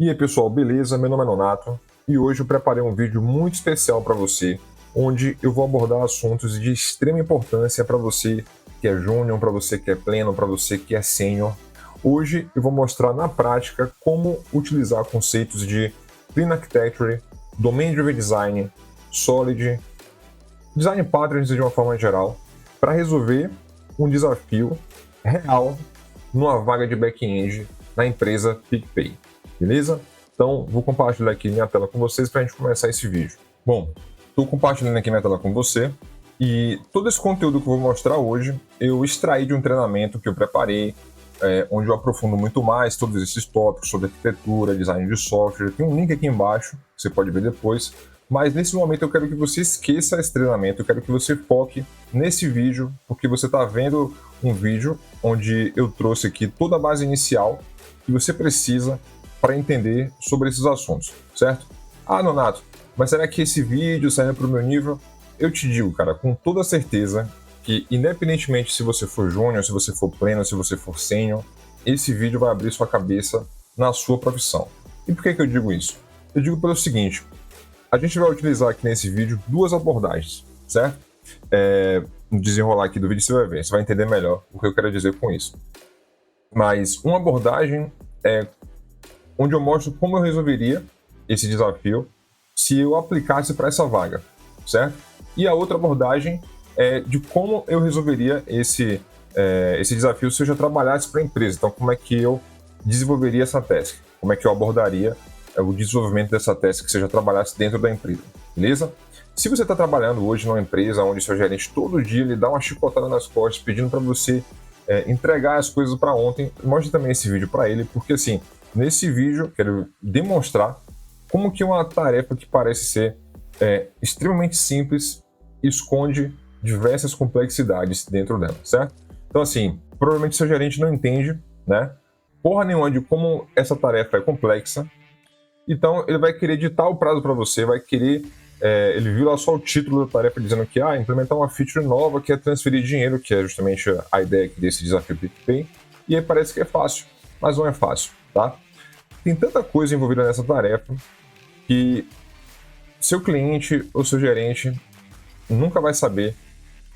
E aí pessoal, beleza? Meu nome é Nonato e hoje eu preparei um vídeo muito especial para você, onde eu vou abordar assuntos de extrema importância para você que é júnior, para você que é pleno, para você que é sênior. Hoje eu vou mostrar na prática como utilizar conceitos de Clean Architecture, Domain Driven Design, Solid, Design Patterns de uma forma geral, para resolver um desafio real numa vaga de back-end na empresa PicPay. Beleza? Então, vou compartilhar aqui minha tela com vocês para a gente começar esse vídeo. Bom, estou compartilhando aqui minha tela com você e todo esse conteúdo que eu vou mostrar hoje eu extraí de um treinamento que eu preparei, onde eu aprofundo muito mais todos esses tópicos sobre arquitetura, design de software. Tem um link aqui embaixo, que você pode ver depois. Mas nesse momento eu quero que você esqueça esse treinamento, eu quero que você foque nesse vídeo, porque você está vendo um vídeo onde eu trouxe aqui toda a base inicial que você precisa para entender sobre esses assuntos, certo? Ah, Nonato, mas será que esse vídeo serve para o meu nível? Eu te digo, cara, com toda certeza que independentemente se você for júnior, se você for pleno, se você for sênior, esse vídeo vai abrir sua cabeça na sua profissão. E por que eu digo isso? Eu digo pelo seguinte: a gente vai utilizar aqui nesse vídeo duas abordagens, certo? No desenrolar aqui do vídeo você vai ver, você vai entender melhor o que eu quero dizer com isso. Mas uma abordagem é onde eu mostro como eu resolveria esse desafio se eu aplicasse para essa vaga, certo? E a outra abordagem é de como eu resolveria esse desafio se eu já trabalhasse para a empresa. Então, como é que eu desenvolveria essa task? Como é que eu abordaria o desenvolvimento dessa task que você já trabalhasse dentro da empresa, beleza? Se você está trabalhando hoje numa empresa onde seu gerente todo dia lhe dá uma chicotada nas costas pedindo para você entregar as coisas para ontem, mostre também esse vídeo para ele, porque assim, nesse vídeo eu quero demonstrar como que uma tarefa que parece ser extremamente simples esconde diversas complexidades dentro dela, certo? Então assim, provavelmente seu gerente não entende, né, porra nenhuma de como essa tarefa é complexa. Então ele vai querer ditar o prazo para você, vai querer, ele viu lá só o título da tarefa dizendo que implementar uma feature nova que é transferir dinheiro, que é justamente a ideia aqui desse desafio PicPay, e aí parece que é fácil, mas não é fácil, tá? Tem tanta coisa envolvida nessa tarefa que seu cliente ou seu gerente nunca vai saber,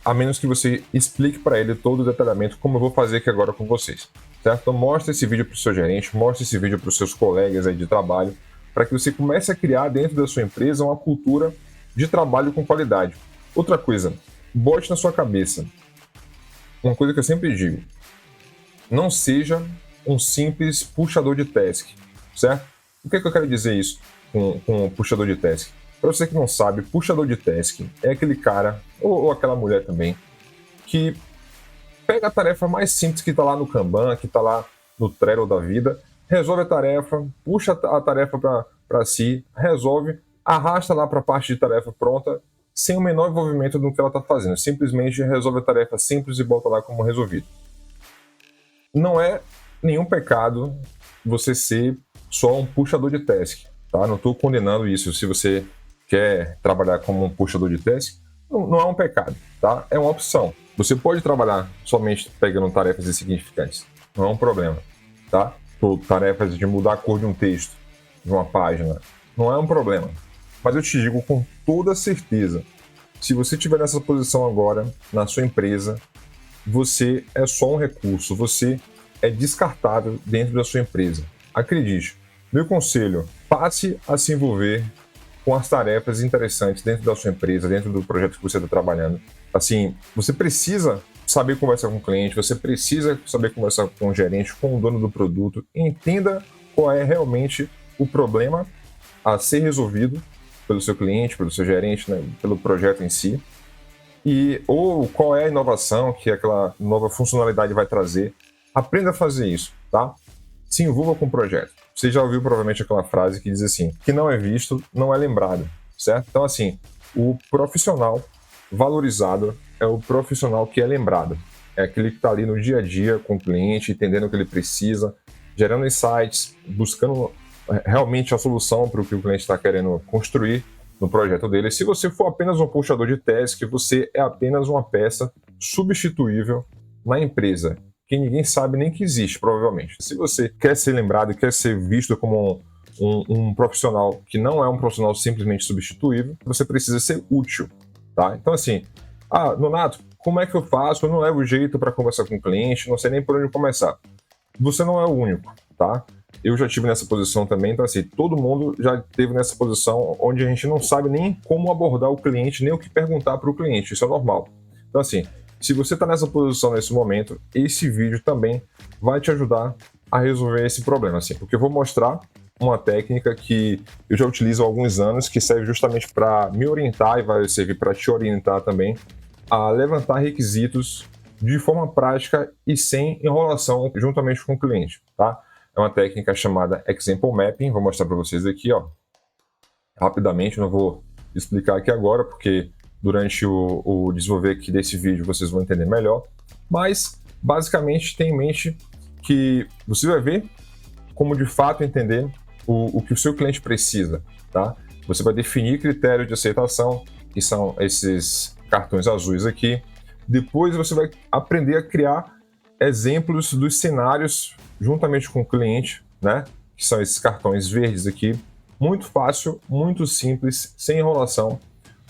a menos que você explique para ele todo o detalhamento, como eu vou fazer aqui agora com vocês, certo? Então mostre esse vídeo para o seu gerente, mostre esse vídeo para os seus colegas aí de trabalho, para que você comece a criar dentro da sua empresa uma cultura de trabalho com qualidade. Outra coisa, bote na sua cabeça uma coisa que eu sempre digo: não seja um simples puxador de task, certo? O que eu quero dizer isso com puxador de task? Para você que não sabe, puxador de task é aquele cara, ou aquela mulher também, que pega a tarefa mais simples que está lá no Kanban, que está lá no Trello da vida, resolve a tarefa, puxa a tarefa para si, resolve, arrasta lá para a parte de tarefa pronta, sem o menor envolvimento no que ela está fazendo. Simplesmente resolve a tarefa simples e bota lá como resolvido. Não é nenhum pecado você ser só um puxador de task, tá? Não estou condenando isso. Se você quer trabalhar como um puxador de task, não é um pecado, tá? É uma opção. Você pode trabalhar somente pegando tarefas insignificantes, não é um problema, tá? Por tarefas de mudar a cor de um texto, de uma página, não é um problema. Mas eu te digo com toda certeza, se você estiver nessa posição agora, na sua empresa, você é só um recurso, você é descartável dentro da sua empresa. Acredite, meu conselho, passe a se envolver com as tarefas interessantes dentro da sua empresa, dentro do projeto que você está trabalhando. Assim, você precisa saber conversar com o cliente, você precisa saber conversar com o gerente, com o dono do produto, entenda qual é realmente o problema a ser resolvido pelo seu cliente, pelo seu gerente, né, pelo projeto em si, ou qual é a inovação que aquela nova funcionalidade vai trazer. Aprenda a fazer isso, tá? Se envolva com o projeto. Você já ouviu provavelmente aquela frase que diz assim: que não é visto, não é lembrado, certo? Então assim, o profissional valorizado é o profissional que é lembrado. É aquele que está ali no dia a dia com o cliente, entendendo o que ele precisa, gerando insights, buscando realmente a solução para o que o cliente está querendo construir no projeto dele. Se você for apenas um puxador de task, você é apenas uma peça substituível na empresa, que ninguém sabe nem que existe, provavelmente. Se você quer ser lembrado e quer ser visto como um profissional que não é um profissional simplesmente substituível, você precisa ser útil, tá? Então, assim, Nonato, como é que eu faço? Eu não levo jeito para conversar com o cliente, não sei nem por onde começar. Você não é o único, tá? Eu já estive nessa posição também, então assim, todo mundo já esteve nessa posição onde a gente não sabe nem como abordar o cliente, nem o que perguntar para o cliente, isso é normal. Então assim, se você está nessa posição nesse momento, esse vídeo também vai te ajudar a resolver esse problema, assim, porque eu vou mostrar uma técnica que eu já utilizo há alguns anos, que serve justamente para me orientar e vai servir para te orientar também a levantar requisitos de forma prática e sem enrolação juntamente com o cliente, tá? É uma técnica chamada Example Mapping, vou mostrar para vocês aqui, ó, rapidamente, não vou explicar aqui agora, porque durante o desenvolver aqui desse vídeo vocês vão entender melhor, mas basicamente tem em mente que você vai ver como de fato entender o que o seu cliente precisa, tá? Você vai definir critérios de aceitação, que são esses cartões azuis aqui. Depois você vai aprender a criar exemplos dos cenários juntamente com o cliente, né? Que são esses cartões verdes aqui. Muito fácil, muito simples, sem enrolação.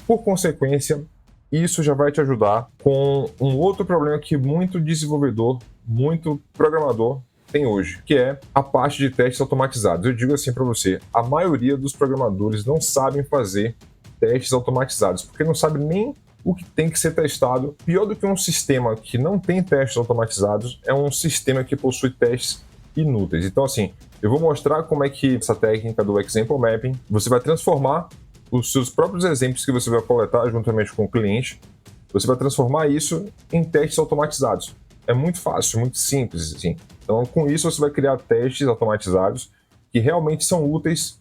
Por consequência, isso já vai te ajudar com um outro problema que muito desenvolvedor, muito programador tem hoje, que é a parte de testes automatizados. Eu digo assim para você, a maioria dos programadores não sabem fazer testes automatizados, porque não sabe nem o que tem que ser testado. Pior do que um sistema que não tem testes automatizados é um sistema que possui testes inúteis. Então, assim, eu vou mostrar como é que essa técnica do Example Mapping, você vai transformar os seus próprios exemplos que você vai coletar juntamente com o cliente, você vai transformar isso em testes automatizados. É muito fácil, muito simples, assim. Então, com isso, você vai criar testes automatizados que realmente são úteis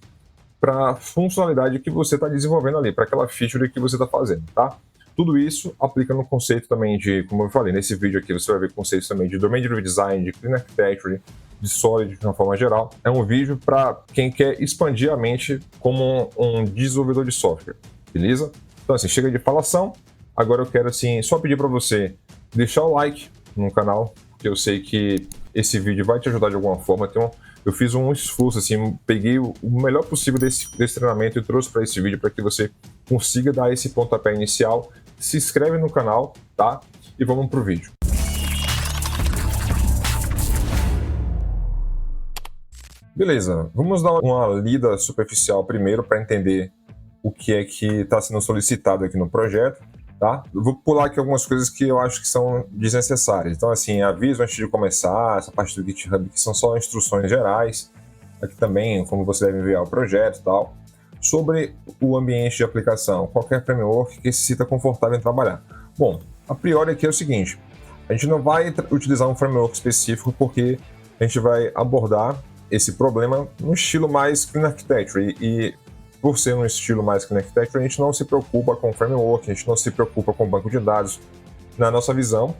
para a funcionalidade que você está desenvolvendo ali, para aquela feature que você está fazendo, tá? Tudo isso aplica no conceito também de, como eu falei, nesse vídeo aqui você vai ver conceitos também de Domain Driven Design, de Clean Architecture, de Solid de uma forma geral. É um vídeo para quem quer expandir a mente como um desenvolvedor de software, beleza? Então assim, chega de falação, agora eu quero assim, só pedir para você deixar o like no canal, porque eu sei que esse vídeo vai te ajudar de alguma forma. Então, eu fiz um esforço, assim, peguei o melhor possível desse treinamento e trouxe para esse vídeo para que você consiga dar esse pontapé inicial. Se inscreve no canal, tá? E vamos pro vídeo. Beleza, vamos dar uma lida superficial primeiro para entender o que é que está sendo solicitado aqui no projeto, tá? Eu vou pular aqui algumas coisas que eu acho que são desnecessárias. Então, assim, aviso antes de começar, essa parte do GitHub que são só instruções gerais. Aqui também, como você deve enviar o projeto e tal. Sobre o ambiente de aplicação, qualquer framework que se sinta confortável em trabalhar. Bom, a priori aqui é o seguinte, a gente não vai utilizar um framework específico porque a gente vai abordar esse problema no estilo mais Clean Architecture e por ser um estilo mais Clean Architecture, a gente não se preocupa com framework, a gente não se preocupa com banco de dados. Na nossa visão,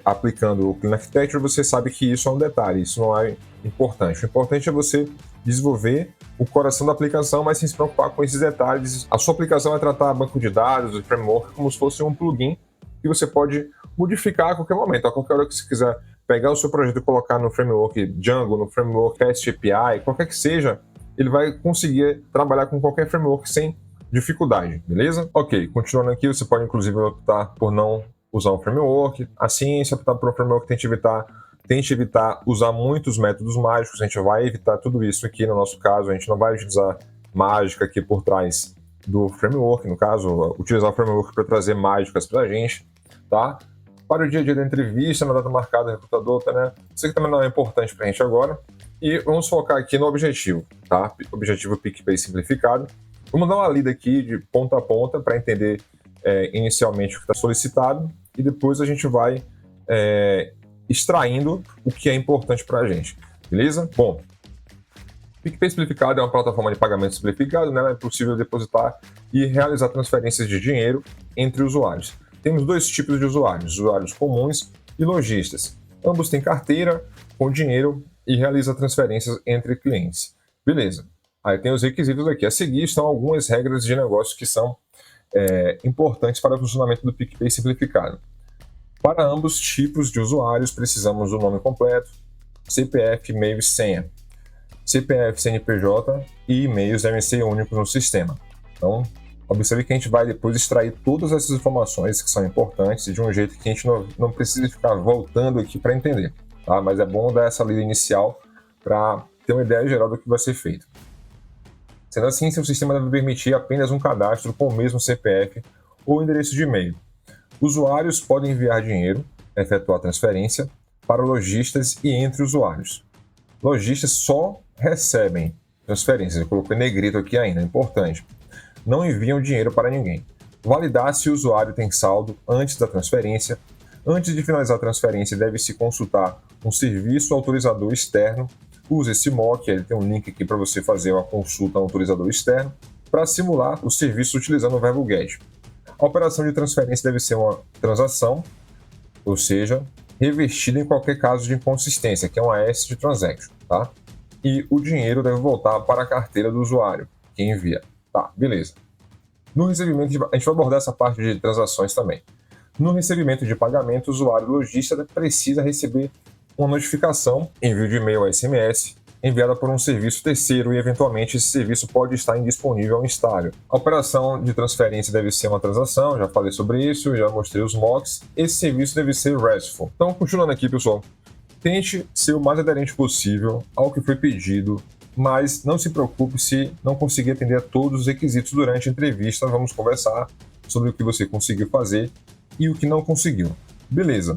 aplicando o Clean Architecture, você sabe que isso é um detalhe, isso não é importante. O importante é você desenvolver o coração da aplicação, mas sem se preocupar com esses detalhes. A sua aplicação vai tratar banco de dados, o framework, como se fosse um plugin que você pode modificar a qualquer momento. A qualquer hora que você quiser pegar o seu projeto e colocar no framework Django, no framework REST API, qualquer que seja, ele vai conseguir trabalhar com qualquer framework sem dificuldade, beleza? Ok, continuando aqui, você pode inclusive optar por não usar um framework. Assim, se optar por um framework, tente evitar usar muitos métodos mágicos. A gente vai evitar tudo isso aqui no nosso caso. A gente não vai utilizar mágica aqui por trás do framework, no caso, utilizar o framework para trazer mágicas para a gente, tá? Para o dia a dia da entrevista, na data marcada, recrutador, tá, né? Isso aqui também não é importante para a gente agora. E vamos focar aqui no objetivo, tá? Objetivo PicPay simplificado. Vamos dar uma lida aqui de ponta a ponta para entender inicialmente o que está solicitado e depois a gente vai extraindo o que é importante para a gente, beleza? Bom, PicPay simplificado é uma plataforma de pagamento simplificado, né? É possível depositar e realizar transferências de dinheiro entre usuários. Temos dois tipos de usuários comuns e lojistas. Ambos têm carteira com dinheiro e realizam transferências entre clientes. Beleza. Aí tem os requisitos aqui. A seguir estão algumas regras de negócio que são importantes para o funcionamento do PicPay simplificado. Para ambos tipos de usuários, precisamos do nome completo, CPF, e-mail e senha. CPF, CNPJ e e-mails devem ser únicos no sistema. Então, observe que a gente vai depois extrair todas essas informações que são importantes de um jeito que a gente não precisa ficar voltando aqui para entender, tá? Mas é bom dar essa lida inicial para ter uma ideia geral do que vai ser feito. Sendo assim, seu sistema deve permitir apenas um cadastro com o mesmo CPF ou endereço de e-mail. Usuários podem enviar dinheiro, efetuar transferência, para lojistas e entre usuários. Lojistas só recebem transferências, eu coloquei negrito aqui ainda, é importante. Não enviam dinheiro para ninguém. Validar se o usuário tem saldo antes da transferência. Antes de finalizar a transferência, deve-se consultar um serviço autorizador externo. Use esse mock, ele tem um link aqui para você fazer uma consulta a um autorizador externo para simular o serviço utilizando o verbo get. A operação de transferência deve ser uma transação, ou seja, revestida em qualquer caso de inconsistência, que é uma S de transaction, tá? E o dinheiro deve voltar para a carteira do usuário, que envia. Tá, beleza. No recebimento, a gente vai abordar essa parte de transações também. No recebimento de pagamento, o usuário lojista precisa receber uma notificação, envio de e-mail ou SMS, enviada por um serviço terceiro e, eventualmente, esse serviço pode estar indisponível em estágio. A operação de transferência deve ser uma transação, já falei sobre isso, já mostrei os mocks. Esse serviço deve ser RESTful. Então, continuando aqui, pessoal, tente ser o mais aderente possível ao que foi pedido, mas não se preocupe se não conseguir atender a todos os requisitos durante a entrevista. Vamos conversar sobre o que você conseguiu fazer e o que não conseguiu. Beleza.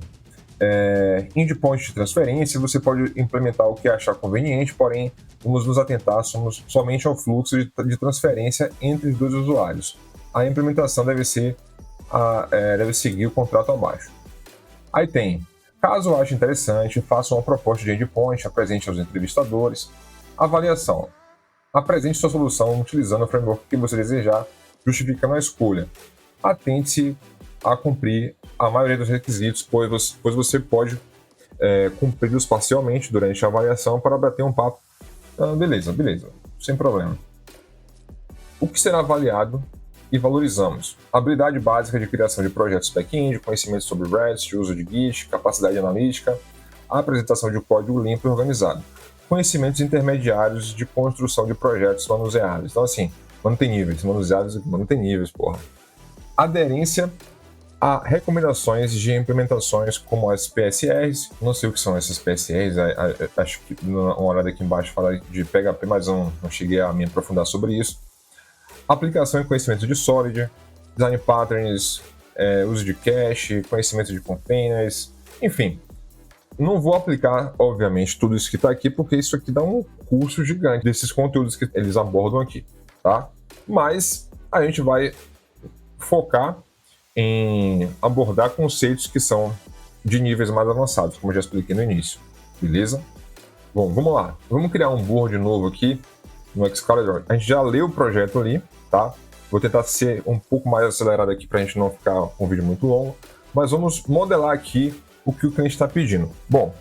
Endpoint de transferência, você pode implementar o que achar conveniente, porém vamos nos atentar somente ao fluxo de transferência entre os dois usuários. A implementação deve seguir o contrato abaixo. Aí tem, caso ache interessante, faça uma proposta de endpoint, apresente aos entrevistadores. Avaliação, apresente sua solução utilizando o framework que você desejar, justificando a escolha. Atente-se a cumprir a maioria dos requisitos, pois você pode cumpri-los parcialmente durante a avaliação para bater um papo. Beleza, sem problema. O que será avaliado e valorizamos? Habilidade básica de criação de projetos back-end, conhecimento sobre REST, uso de Git, capacidade analítica, a apresentação de código limpo e organizado. Conhecimentos intermediários de construção de projetos manuseáveis. Então, assim, manuseáveis, porra. Aderência a recomendações de implementações como as PSRs. Não sei o que são essas PSRs, acho que uma olhada aqui embaixo fala de PHP, mas não cheguei a me aprofundar sobre isso. Aplicação e conhecimento de Solid, design patterns, uso de cache, conhecimento de containers, enfim. Não vou aplicar, obviamente, tudo isso que está aqui, porque isso aqui dá um curso gigante desses conteúdos que eles abordam aqui, tá? Mas a gente vai focar em abordar conceitos que são de níveis mais avançados, como eu já expliquei no início, beleza? Bom, vamos lá. Vamos criar um board novo aqui no Excalibur. A gente já leu o projeto ali, tá? Vou tentar ser um pouco mais acelerado aqui para a gente não ficar com um vídeo muito longo, mas vamos modelar aqui o que o cliente está pedindo. Bom,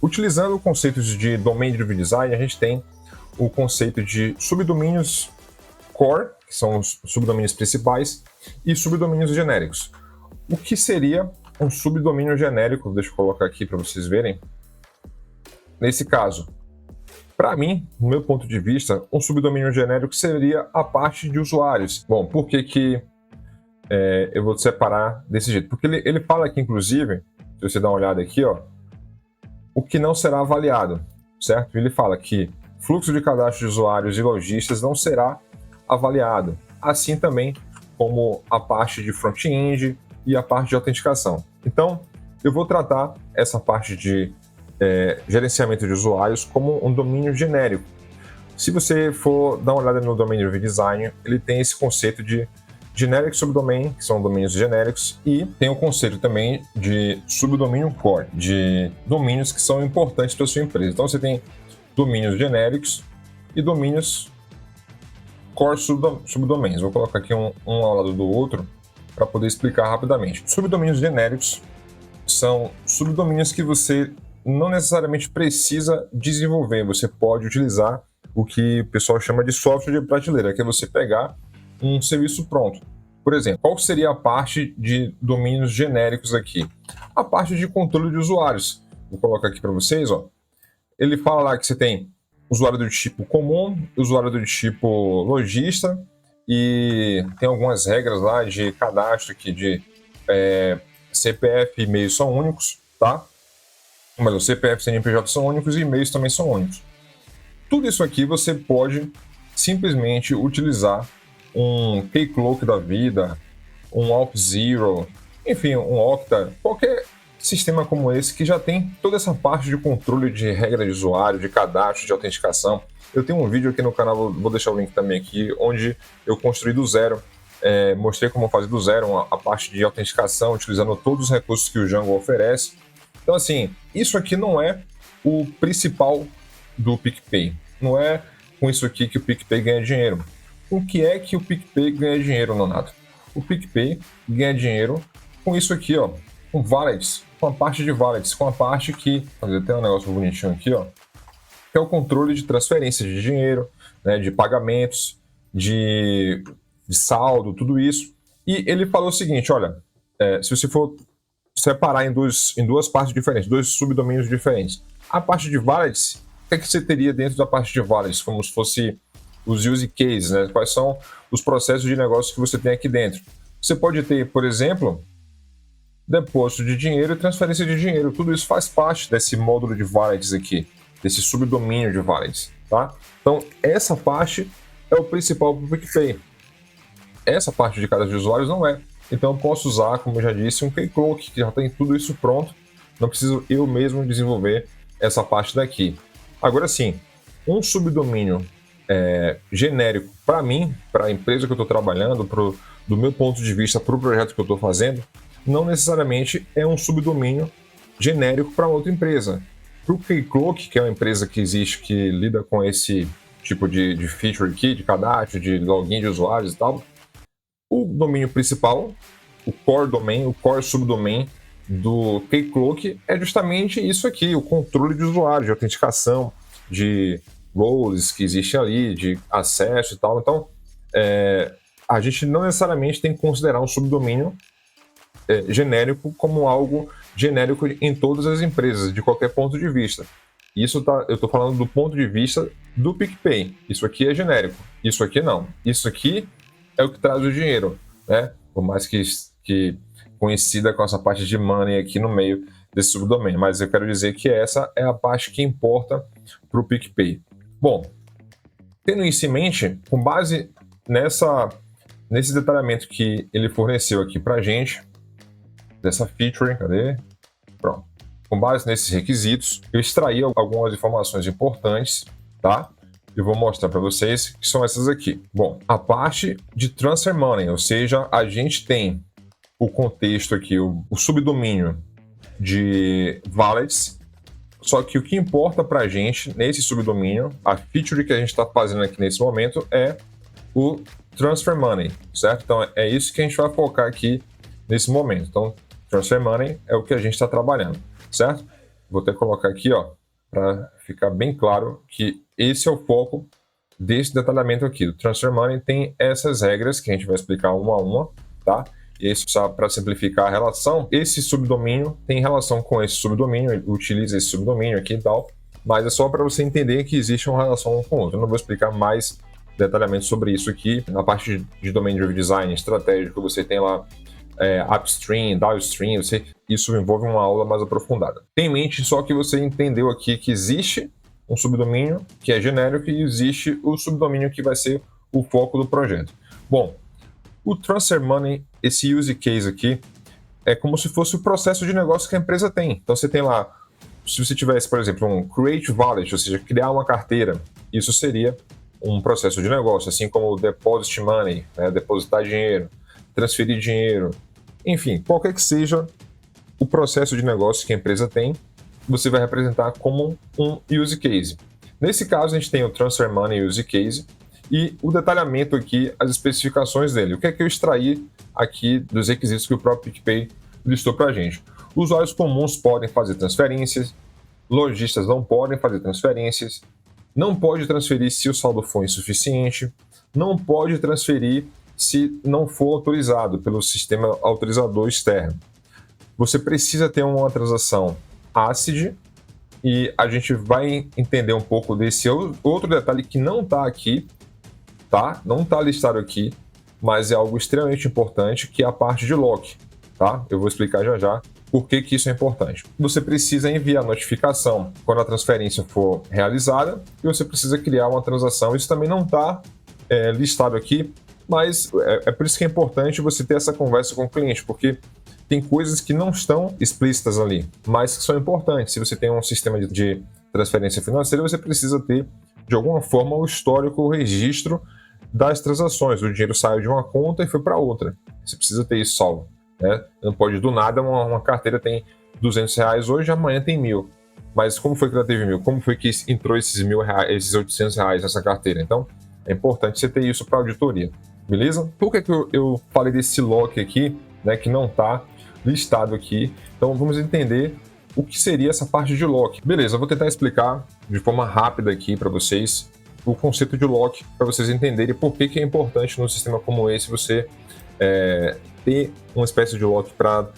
utilizando conceitos de Domain Driven Design, a gente tem o conceito de subdomínios core, que são os subdomínios principais, e subdomínios genéricos. O que seria um subdomínio genérico? Deixa eu colocar aqui para vocês verem. Nesse caso, para mim, no meu ponto de vista, um subdomínio genérico seria a parte de usuários. Bom, por que eu vou separar desse jeito? Porque ele fala aqui, inclusive, se você dá uma olhada aqui, ó, o que não será avaliado, certo? Ele fala que fluxo de cadastro de usuários e lojistas não será avaliado, assim também como a parte de front-end e a parte de autenticação. Então, eu vou tratar essa parte de gerenciamento de usuários como um domínio genérico. Se você for dar uma olhada no Domain Driven Design, ele tem esse conceito de Generic Subdomain, que são domínios genéricos, e tem o conceito também de subdomínio core, de domínios que são importantes para a sua empresa. Então, você tem domínios genéricos e domínios core subdomains. Vou colocar aqui um ao lado do outro para poder explicar rapidamente. Subdomínios genéricos são subdomínios que você não necessariamente precisa desenvolver, você pode utilizar o que o pessoal chama de software de prateleira, que é você pegar um serviço pronto. Por exemplo, qual seria a parte de domínios genéricos aqui? A parte de controle de usuários. Vou colocar aqui para vocês, ó. Ele fala lá que você tem usuário do tipo comum, usuário do tipo lojista, e tem algumas regras lá de cadastro aqui de CPF e e-mail são únicos, tá? Mas o CPF e CNPJ são únicos e e-mails também são únicos. Tudo isso aqui você pode simplesmente utilizar um Keycloak da vida, um AuthZero, enfim, um Okta, qualquer sistema como esse que já tem toda essa parte de controle de regra de usuário, de cadastro, de autenticação. Eu tenho um vídeo aqui no canal, vou deixar o link também aqui, onde eu construí do zero, mostrei como fazer do zero a parte de autenticação, utilizando todos os recursos que o Django oferece. Então, assim, isso aqui não é o principal do PicPay. Não é com isso aqui que o PicPay ganha dinheiro. Com o que é que o PicPay ganha dinheiro, Nonato? O PicPay ganha dinheiro com isso aqui, ó, com wallets, com a parte de wallets, com a parte que, tem um negócio bonitinho aqui, ó, que é o controle de transferência de dinheiro, né, de pagamentos, de saldo, tudo isso. E ele falou o seguinte, olha, se você for separar em duas partes diferentes, dois subdomínios diferentes, a parte de wallets, o que é que você teria dentro da parte de wallets, como se fosse os use cases, né? Quais são os processos de negócio que você tem aqui dentro. Você pode ter, por exemplo, depósito de dinheiro e transferência de dinheiro. Tudo isso faz parte desse módulo de wallets aqui, desse subdomínio de wallets, tá? Então, essa parte é o principal para o PicPay. Essa parte de cadastro de usuários não é. Então, eu posso usar, como eu já disse, um Keycloak, que já tem tudo isso pronto. Não preciso eu mesmo desenvolver essa parte daqui. Agora sim, um subdomínio genérico para mim, para a empresa que eu estou trabalhando, do meu ponto de vista, para o projeto que eu estou fazendo, não necessariamente é um subdomínio genérico para outra empresa. Para o Keycloak, que é uma empresa que existe que lida com esse tipo de feature aqui, de cadastro, de login de usuários e tal, o domínio principal, o core domain, o core subdomain do Keycloak é justamente isso aqui, o controle de usuário, de autenticação, de roles que existem ali, de acesso e tal. Então, a gente não necessariamente tem que considerar um subdomínio genérico como algo genérico em todas as empresas, de qualquer ponto de vista. Eu estou falando do ponto de vista do PicPay. Isso aqui é genérico, isso aqui não. Isso aqui é o que traz o dinheiro, né? Por mais que coincida com essa parte de money aqui no meio desse subdomínio. Mas eu quero dizer que essa é a parte que importa para o PicPay. Bom, tendo isso em mente, com base nesse detalhamento que ele forneceu aqui para a gente, dessa feature, cadê? Pronto. Com base nesses requisitos, eu extraí algumas informações importantes, tá? Eu vou mostrar para vocês que são essas aqui. Bom, a parte de transfer money, ou seja, a gente tem o contexto aqui, o subdomínio de wallets, só que o que importa para a gente nesse subdomínio, a feature que a gente está fazendo aqui nesse momento é o transfer money, certo? Então é isso que a gente vai focar aqui nesse momento. Então, transfer money é o que a gente está trabalhando, certo? Vou até colocar aqui, ó, para ficar bem claro que esse é o foco desse detalhamento aqui. O transfer money tem essas regras que a gente vai explicar uma a uma, tá? E isso só para simplificar a relação. Esse subdomínio tem relação com esse subdomínio, ele utiliza esse subdomínio aqui e tal, mas é só para você entender que existe uma relação um com o outro. Eu não vou explicar mais detalhadamente sobre isso aqui. Na parte de Domain Driven Design estratégico, você tem lá upstream, downstream, isso envolve uma aula mais aprofundada. Tem em mente só que você entendeu aqui que existe um subdomínio que é genérico e existe o subdomínio que vai ser o foco do projeto. Bom, o Transfer Money, esse use case aqui, é como se fosse o processo de negócio que a empresa tem. Então você tem lá, se você tivesse, por exemplo, um Create Wallet, ou seja, criar uma carteira, isso seria um processo de negócio, assim como o Deposit Money, né, depositar dinheiro, transferir dinheiro, enfim, qualquer que seja o processo de negócio que a empresa tem, você vai representar como um use case. Nesse caso, a gente tem o Transfer Money Use Case e o detalhamento aqui, as especificações dele. O que é que eu extraí aqui dos requisitos que o próprio PicPay listou para a gente? Usuários comuns podem fazer transferências, lojistas não podem fazer transferências, não pode transferir se o saldo for insuficiente, não pode transferir se não for autorizado pelo sistema autorizador externo. Você precisa ter uma transação ACID e a gente vai entender um pouco desse outro detalhe que não está aqui, tá? Não está listado aqui, mas é algo extremamente importante, que é a parte de lock, tá? Eu vou explicar já já por que isso é importante. Você precisa enviar notificação quando a transferência for realizada e você precisa criar uma transação. Isso também não está listado aqui, mas é por isso que é importante você ter essa conversa com o cliente, porque tem coisas que não estão explícitas ali, mas que são importantes. Se você tem um sistema de transferência financeira, você precisa ter, de alguma forma, o histórico, o registro das transações. O dinheiro saiu de uma conta e foi para outra. Você precisa ter isso salvo, né? Não pode, do nada, uma carteira tem R$200 hoje, amanhã tem 1.000. Mas como foi que ela teve 1.000? Como foi que entrou esses R$1.000, esses R$800 nessa carteira? Então, é importante você ter isso para auditoria, beleza? Por que eu falei desse lock aqui, né, que não está listado aqui? Então, vamos entender o que seria essa parte de lock. Beleza, eu vou tentar explicar de forma rápida aqui para vocês o conceito de lock, para vocês entenderem por que é importante num sistema como esse você ter uma espécie de lock para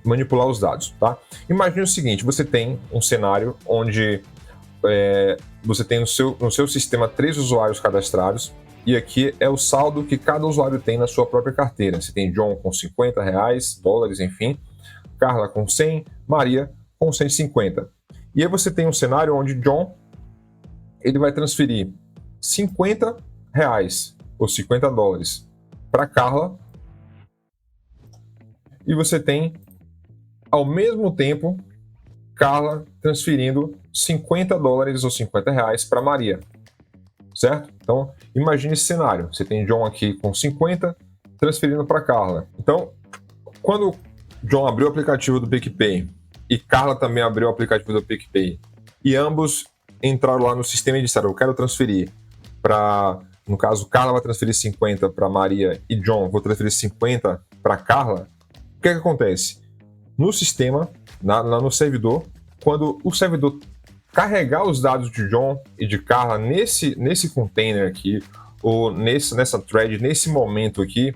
manipular os dados, tá? Imagine o seguinte, você tem um cenário onde você tem no seu sistema 3 usuários cadastrados, e aqui é o saldo que cada usuário tem na sua própria carteira. Você tem John com R$50, dólares, enfim, Carla com 100, Maria com 150. E aí você tem um cenário onde John ele vai transferir R$50 ou $50 para Carla, e você tem, ao mesmo tempo, Carla transferindo $50 ou R$50 para Maria, certo? Então, imagine esse cenário. Você tem John aqui com 50, transferindo para Carla. Então, quando John abriu o aplicativo do PicPay e Carla também abriu o aplicativo do PicPay, e ambos entraram lá no sistema e disseram, eu quero transferir para... No caso, Carla vai transferir 50 para Maria e John vou transferir 50 para Carla. O que acontece? No sistema, lá no servidor, quando o servidor carregar os dados de John e de Carla nesse container aqui, ou nessa thread, nesse momento aqui,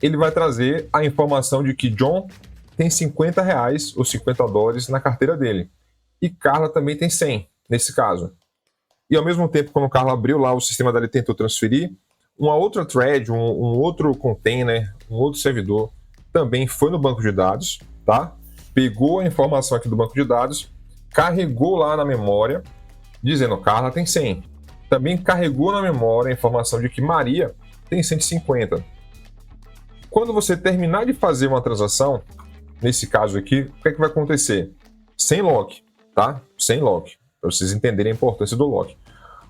ele vai trazer a informação de que John tem R$50 ou $50 na carteira dele. E Carla também tem 100, nesse caso. E ao mesmo tempo, quando Carla abriu lá o sistema dele, tentou transferir, uma outra thread, um outro container, um outro servidor, também foi no banco de dados, tá? Pegou a informação aqui do banco de dados, carregou lá na memória, dizendo Carla tem 100. Também carregou na memória a informação de que Maria tem 150. Quando você terminar de fazer uma transação, nesse caso aqui, o que é que vai acontecer? Sem lock, tá? Sem lock, para vocês entenderem a importância do lock.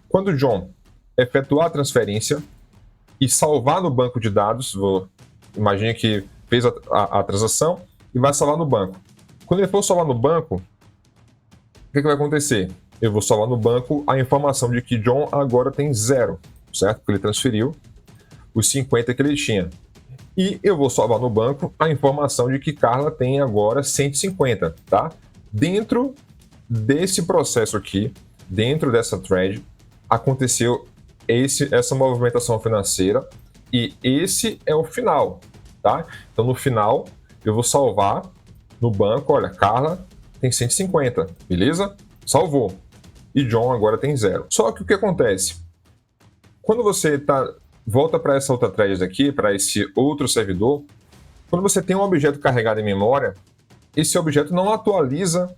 Quando o John efetuar a transferência e salvar no banco de dados, imagine que fez a transação e vai salvar no banco. Quando ele for salvar no banco, o que vai acontecer? Eu vou salvar no banco a informação de que John agora tem 0, certo? Porque ele transferiu os 50 que ele tinha. E eu vou salvar no banco a informação de que Carla tem agora 150, tá? Dentro desse processo aqui, dentro dessa thread, aconteceu essa movimentação financeira e esse é o final, tá? Então, no final, eu vou salvar no banco, olha, Carla tem 150, beleza? Salvou. E John agora tem 0. Só que o que acontece? Quando você volta para essa outra thread aqui, para esse outro servidor, quando você tem um objeto carregado em memória, esse objeto não atualiza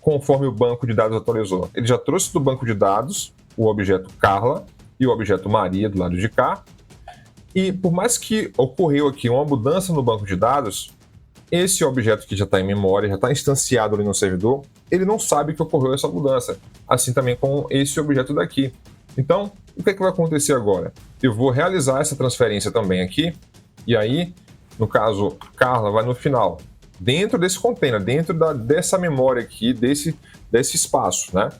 conforme o banco de dados atualizou. Ele já trouxe do banco de dados o objeto Carla e o objeto Maria do lado de cá, e por mais que ocorreu aqui uma mudança no banco de dados, esse objeto que já está em memória, já está instanciado ali no servidor, ele não sabe que ocorreu essa mudança. Assim também com esse objeto daqui. Então, o que vai acontecer agora? Eu vou realizar essa transferência também aqui, e aí, no caso, Carla vai no final, dentro desse container, dentro dessa memória aqui, desse espaço, né?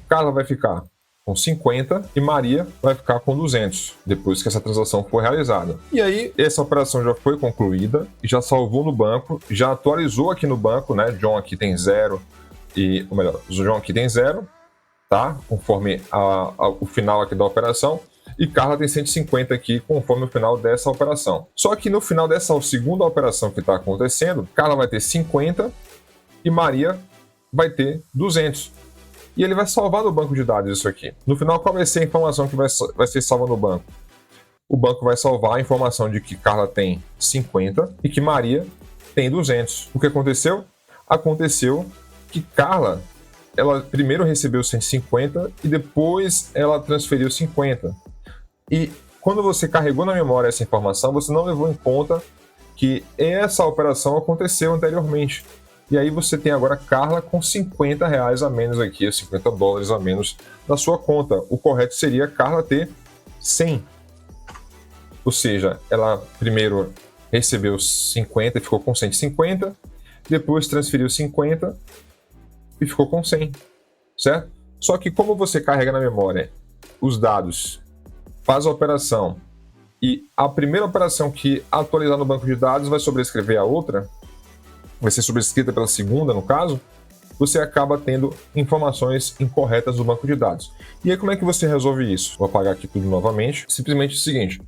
Carla vai ficar com 50 e Maria vai ficar com 200, depois que essa transação for realizada. E aí, essa operação já foi concluída, já salvou no banco, já atualizou aqui no banco, né? John aqui tem 0, ou melhor, o John aqui tem 0, tá? Conforme o final aqui da operação, e Carla tem 150 aqui, conforme o final dessa operação. Só que no final dessa segunda operação que está acontecendo, Carla vai ter 50 e Maria vai ter 200. E ele vai salvar no banco de dados isso aqui. No final, qual vai ser a informação que vai ser salva no banco? O banco vai salvar a informação de que Carla tem 50 e que Maria tem 200. O que aconteceu? Aconteceu que Carla, ela primeiro recebeu 150 e depois ela transferiu 50. E quando você carregou na memória essa informação, você não levou em conta que essa operação aconteceu anteriormente. E aí você tem agora Carla com 50 reais a menos aqui, 50 dólares a menos na sua conta. O correto seria Carla ter 100. Ou seja, ela primeiro recebeu 50 e ficou com 150, depois transferiu 50 e ficou com 100, certo? Só que como você carrega na memória os dados, faz a operação e a primeira operação que atualizar no banco de dados vai sobrescrever a outra, vai ser sobrescrita pela segunda, no caso, você acaba tendo informações incorretas do banco de dados. E aí como é que você resolve isso? Vou apagar aqui tudo novamente. Simplesmente o seguinte,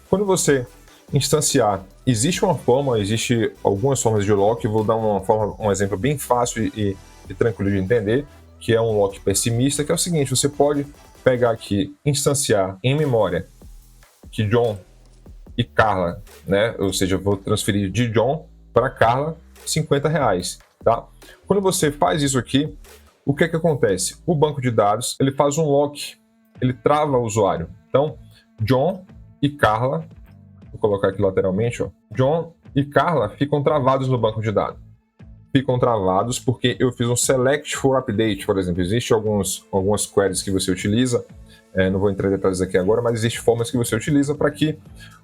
quando você instanciar, existe uma forma, existe algumas formas de lock, vou dar um exemplo bem fácil e tranquilo de entender, que é um lock pessimista, que é o seguinte, você pode pegar aqui, instanciar em memória que John e Carla, né? Ou seja, eu vou transferir de John para Carla 50 reais, tá? Quando você faz isso aqui, o que é que acontece? O banco de dados, ele faz um lock, ele trava o usuário. Então, John e Carla, vou colocar aqui lateralmente, ó, John e Carla ficam travados no banco de dados. Ficam travados porque eu fiz um select for update, por exemplo. Existem algumas queries que você utiliza, não vou entrar em detalhes aqui agora, mas existem formas que você utiliza para que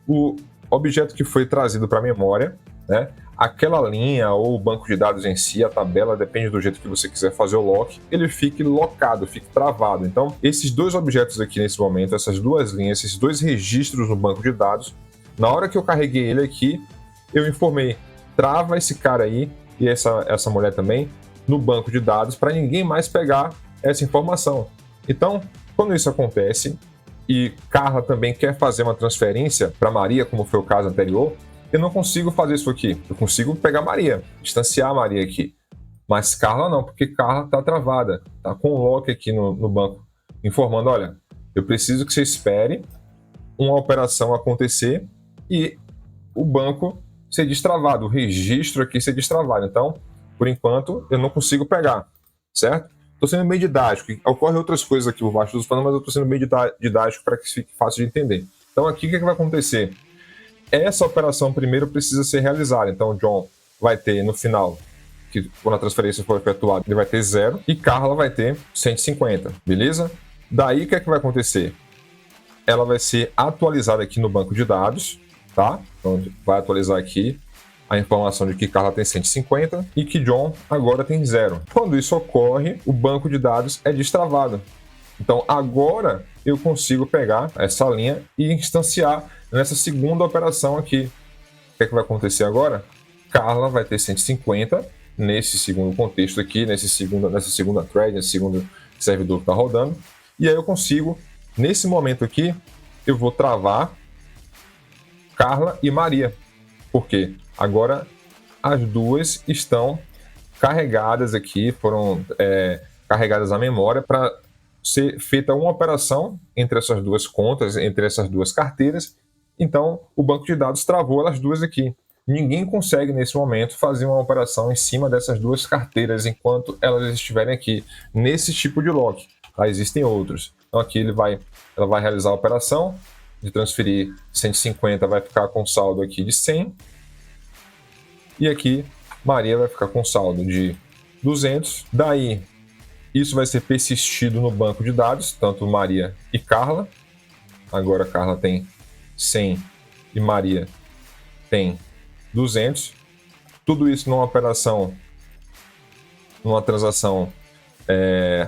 o objeto que foi trazido para a memória, né, aquela linha ou o banco de dados em si, a tabela, depende do jeito que você quiser fazer o lock, ele fique locado, fique travado. Então, esses dois objetos aqui nesse momento, essas duas linhas, esses dois registros no banco de dados, na hora que eu carreguei ele aqui, eu informei, trava esse cara aí e essa mulher também no banco de dados para ninguém mais pegar essa informação. Então, quando isso acontece e Carla também quer fazer uma transferência para Maria, como foi o caso anterior, eu não consigo fazer isso aqui. Eu consigo pegar Maria, distanciar a Maria aqui. Mas Carla não, porque Carla está travada, está com o lock aqui no banco, informando, olha, eu preciso que você espere uma operação acontecer e o banco ser destravado, o registro aqui ser destravado. Então, por enquanto, eu não consigo pegar, certo? Estou sendo meio didático. Ocorrem outras coisas aqui por baixo dos panos, mas eu estou sendo meio didático para que fique fácil de entender. Então, aqui o que vai acontecer? Essa operação primeiro precisa ser realizada. Então, o John vai ter no final, que quando a transferência for efetuada, ele vai ter 0 e Carla vai ter 150, beleza? Daí, o que vai acontecer? Ela vai ser atualizada aqui no banco de dados, tá? Então, vai atualizar aqui a informação de que Carla tem 150 e que John agora tem 0. Quando isso ocorre, o banco de dados é destravado. Então, agora eu consigo pegar essa linha e instanciar nessa segunda operação aqui. O que vai acontecer agora? Carla vai ter 150 nesse segundo contexto aqui, nessa segunda thread, nesse segundo servidor que está rodando. E aí eu consigo, nesse momento aqui, eu vou travar Carla e Maria. Por quê? Agora as duas estão carregadas aqui, foram carregadas à memória para ser feita uma operação entre essas duas contas, entre essas duas carteiras. Então, o banco de dados travou elas duas aqui. Ninguém consegue, nesse momento, fazer uma operação em cima dessas duas carteiras enquanto elas estiverem aqui, nesse tipo de lock. Tá? Existem outros. Então, aqui ela vai realizar a operação de transferir 150, vai ficar com saldo aqui de 100. E aqui, Maria vai ficar com saldo de 200. Daí, isso vai ser persistido no banco de dados, tanto Maria e Carla. Agora, Carla tem 100 e Maria tem 200. Tudo isso numa operação, numa transação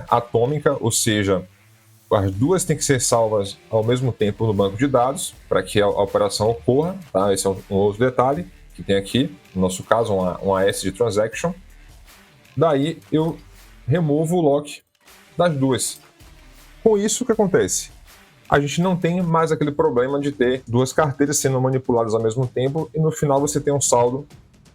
atômica, ou seja, as duas têm que ser salvas ao mesmo tempo no banco de dados para que a operação ocorra. Tá? Esse é um outro detalhe que tem aqui, no nosso caso, uma AS de transaction. Daí eu removo o lock das duas. Com isso, o que acontece? A gente não tem mais aquele problema de ter duas carteiras sendo manipuladas ao mesmo tempo e no final você tem um saldo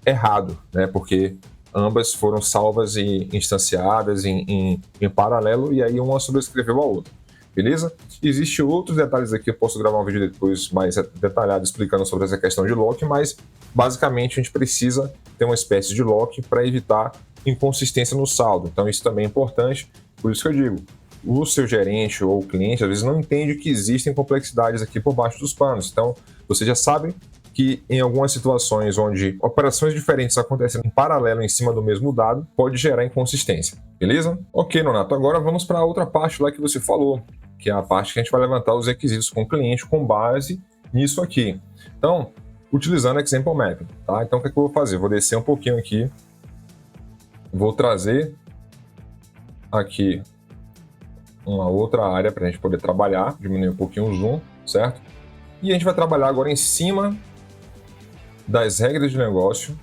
errado, né? Porque ambas foram salvas e instanciadas em paralelo, e aí uma sobrescreveu a outra. Beleza? Existem outros detalhes aqui, eu posso gravar um vídeo depois mais detalhado explicando sobre essa questão de lock, mas basicamente a gente precisa ter uma espécie de lock para evitar inconsistência no saldo. Então isso também é importante, por isso que eu digo, o seu gerente ou o cliente às vezes não entende que existem complexidades aqui por baixo dos panos. Então você já sabe que em algumas situações onde operações diferentes acontecem em paralelo em cima do mesmo dado, pode gerar inconsistência, beleza? Ok, Nonato, agora vamos para a outra parte lá que você falou, que é a parte que a gente vai levantar os requisitos com o cliente com base nisso aqui. Então, utilizando Example Mapping, tá? Então, o que eu vou fazer? Vou descer um pouquinho aqui, vou trazer aqui uma outra área para a gente poder trabalhar, diminuir um pouquinho o zoom, certo? E a gente vai trabalhar agora em cima das regras de negócio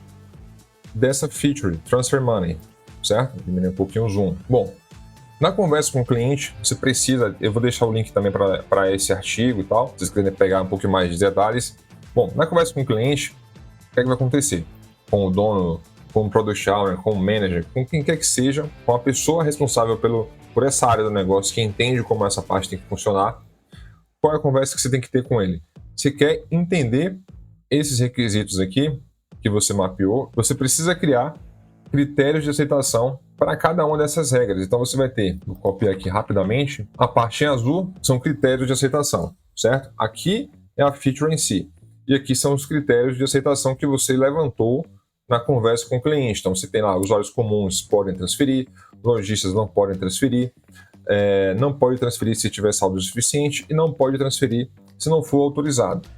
dessa feature, Transfer Money, certo? Diminuir um pouquinho o zoom. Bom, na conversa com o cliente, você precisa, eu vou deixar o link também para esse artigo e tal, se vocês quiserem pegar um pouco mais de detalhes. Bom, na conversa com o cliente, o que é que vai acontecer? Com o dono, com o Product Owner, com o Manager, com quem quer que seja, com a pessoa responsável por essa área do negócio, que entende como essa parte tem que funcionar, qual é a conversa que você tem que ter com ele? Você quer entender esses requisitos aqui que você mapeou, você precisa criar critérios de aceitação para cada uma dessas regras. Então você vai ter, vou copiar aqui rapidamente, a parte em azul são critérios de aceitação, certo? Aqui é a feature em si. E aqui são os critérios de aceitação que você levantou na conversa com o cliente. Então você tem lá, usuários comuns podem transferir, lojistas não podem transferir, não pode transferir se tiver saldo suficiente e não pode transferir se não for autorizado.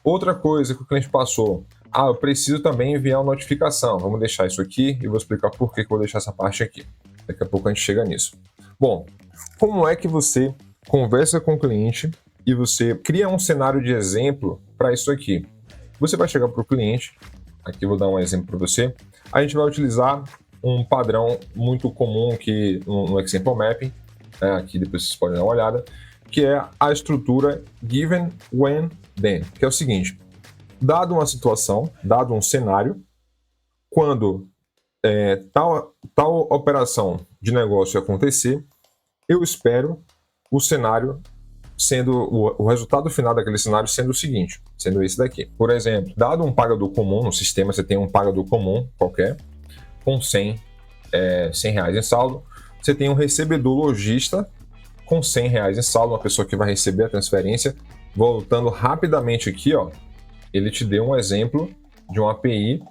Outra coisa que o cliente passou, eu preciso também enviar uma notificação. Vamos deixar isso aqui e vou explicar por que eu vou deixar essa parte aqui. Daqui a pouco a gente chega nisso. Bom, como é que você conversa com o cliente e você cria um cenário de exemplo para isso aqui? Você vai chegar para o cliente, aqui eu vou dar um exemplo para você, a gente vai utilizar um padrão muito comum que no Example Mapping, aqui depois vocês podem dar uma olhada, que é a estrutura Given, When, Then, que é o seguinte: dado uma situação, dado um cenário, quando tal operação de negócio acontecer, eu espero o cenário sendo, o resultado final daquele cenário sendo o seguinte, sendo esse daqui. Por exemplo, dado um pagador comum, no sistema você tem um pagador comum qualquer, com 100 reais em saldo, você tem um recebedor lojista com 100 reais em saldo, uma pessoa que vai receber a transferência. Voltando rapidamente aqui, ó, ele te deu um exemplo de uma API,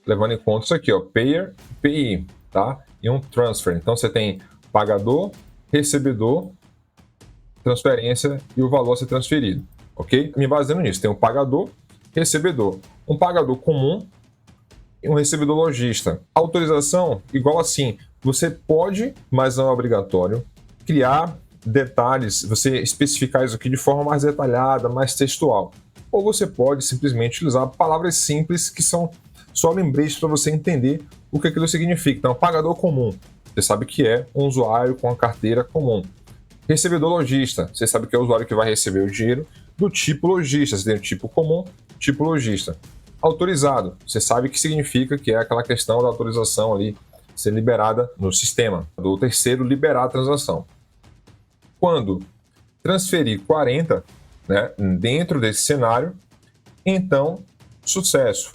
levando em conta isso aqui, ó, Payer, PI, tá? E um Transfer. Então você tem pagador, recebedor, transferência e o valor a ser transferido, ok? Me baseando nisso, tem um pagador, recebedor, um pagador comum e um recebedor lojista. Autorização, igual assim, você pode, mas não é obrigatório, criar detalhes, você especificar isso aqui de forma mais detalhada, mais textual. Ou você pode simplesmente utilizar palavras simples que são só lembretes para você entender o que aquilo significa. Então, pagador comum, você sabe que é um usuário com a carteira comum. Recebedor lojista, você sabe que é o usuário que vai receber o dinheiro do tipo lojista, você tem o tipo comum, tipo lojista. Autorizado, você sabe que significa que é aquela questão da autorização ali ser liberada no sistema, do terceiro liberar a transação. Quando transferir 40, né, dentro desse cenário, então, sucesso.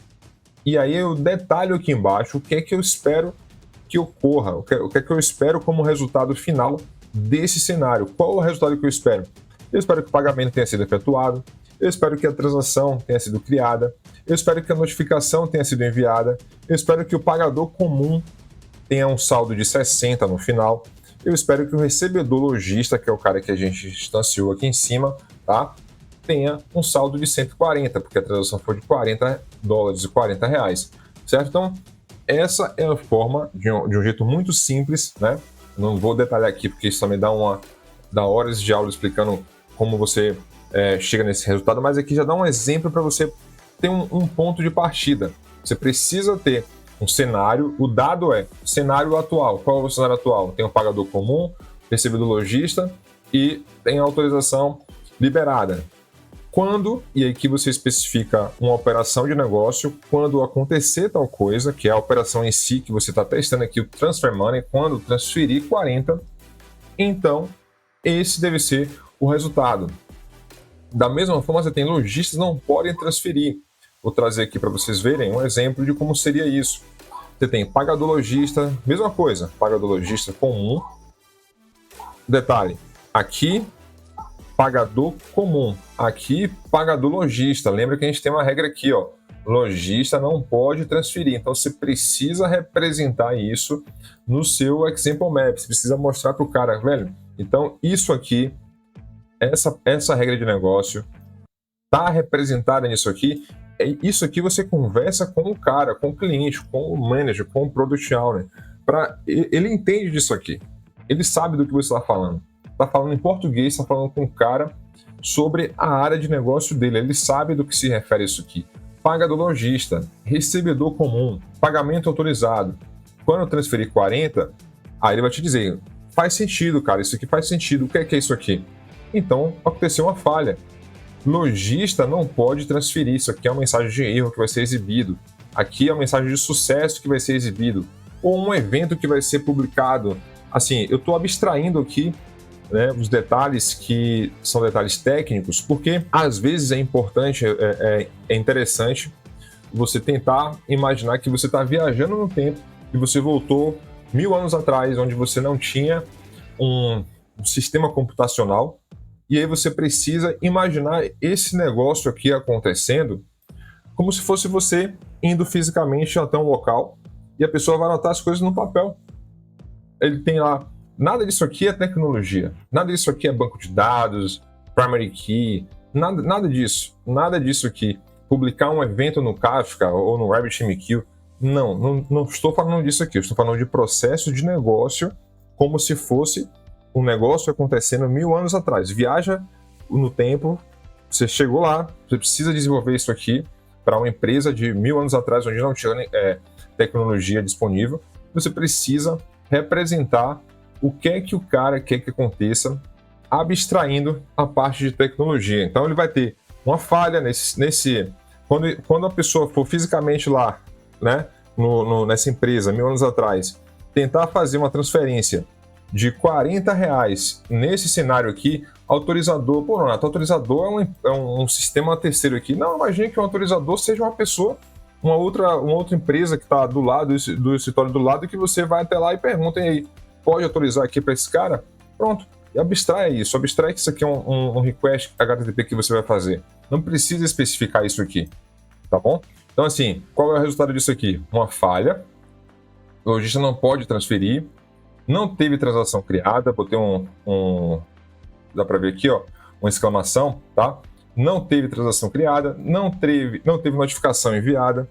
E aí eu detalho aqui embaixo o que é que eu espero que ocorra, o que é que eu espero como resultado final desse cenário. Qual é o resultado que eu espero? Eu espero que o pagamento tenha sido efetuado, eu espero que a transação tenha sido criada, eu espero que a notificação tenha sido enviada, eu espero que o pagador comum tenha um saldo de 60 no final, eu espero que o recebedor lojista, que é o cara que a gente instanciou aqui em cima, tá, tenha um saldo de 140, porque a transação foi de $40 e 40 reais, certo? Então, essa é a forma, de um jeito muito simples, né? Não vou detalhar aqui, porque isso também dá horas de aula explicando como você chega nesse resultado, mas aqui já dá um exemplo para você ter um ponto de partida. Você precisa ter um cenário, o dado é cenário atual. Qual é o cenário atual? Tem um pagador comum, recebedor lojista e tem a autorização liberada. Quando, e aqui você especifica uma operação de negócio, quando acontecer tal coisa, que é a operação em si, que você está testando aqui, o Transfer Money, quando transferir 40, então esse deve ser o resultado. Da mesma forma, você tem lojistas não podem transferir. Vou trazer aqui para vocês verem um exemplo de como seria isso. Você tem pagador lojista, mesma coisa, pagador lojista comum. Detalhe, aqui pagador comum, aqui pagador lojista. Lembra que a gente tem uma regra aqui, ó. Lojista não pode transferir, então você precisa representar isso no seu Example Map. Você precisa mostrar para o cara, velho. Então isso aqui, essa regra de negócio está representada nisso aqui. Isso aqui você conversa com o cara, com o cliente, com o manager, com o product owner. Ele entende disso aqui. Ele sabe do que você está falando. Está falando em português, está falando com o cara sobre a área de negócio dele. Ele sabe do que se refere isso aqui. Pagador lojista, recebedor comum, pagamento autorizado. Quando eu transferir 40, aí ele vai te dizer, faz sentido, cara, isso aqui faz sentido. O que é isso aqui? Então, aconteceu uma falha. Lojista não pode transferir. Isso aqui é uma mensagem de erro que vai ser exibido. Aqui é uma mensagem de sucesso que vai ser exibido. Ou um evento que vai ser publicado. Assim, eu estou abstraindo aqui, né, os detalhes que são detalhes técnicos, porque às vezes é importante, é interessante você tentar imaginar que você está viajando no tempo e você voltou 1000 anos atrás, onde você não tinha um sistema computacional. E aí você precisa imaginar esse negócio aqui acontecendo como se fosse você indo fisicamente até um local e a pessoa vai anotar as coisas no papel. Ele tem lá, nada disso aqui é tecnologia, nada disso aqui é banco de dados, primary key, nada disso aqui. Publicar um evento no Kafka ou no RabbitMQ, não estou falando disso aqui, eu estou falando de processo de negócio como se fosse um negócio acontecendo 1000 anos atrás. Viaja no tempo, você chegou lá, você precisa desenvolver isso aqui para uma empresa de 1000 anos atrás, onde não tinha tecnologia disponível. Você precisa representar o que é que o cara quer que aconteça, abstraindo a parte de tecnologia. Então ele vai ter uma falha quando a pessoa for fisicamente lá, né, nessa empresa, 1000 anos atrás, tentar fazer uma transferência de R$40 nesse cenário aqui, autorizador, pô, Renato, autorizador é um sistema terceiro aqui. Não, imagine que um autorizador seja uma pessoa, uma outra empresa que está do lado do escritório do lado, que você vai até lá e pergunta, e aí, pode autorizar aqui para esse cara? Pronto, e abstrai que isso aqui é um request HTTP que você vai fazer. Não precisa especificar isso aqui, tá bom? Então assim, qual é o resultado disso aqui? Uma falha, o lojista não pode transferir, não teve transação criada, botei dá para ver aqui, ó, uma exclamação, tá? Não teve transação criada, não teve notificação enviada.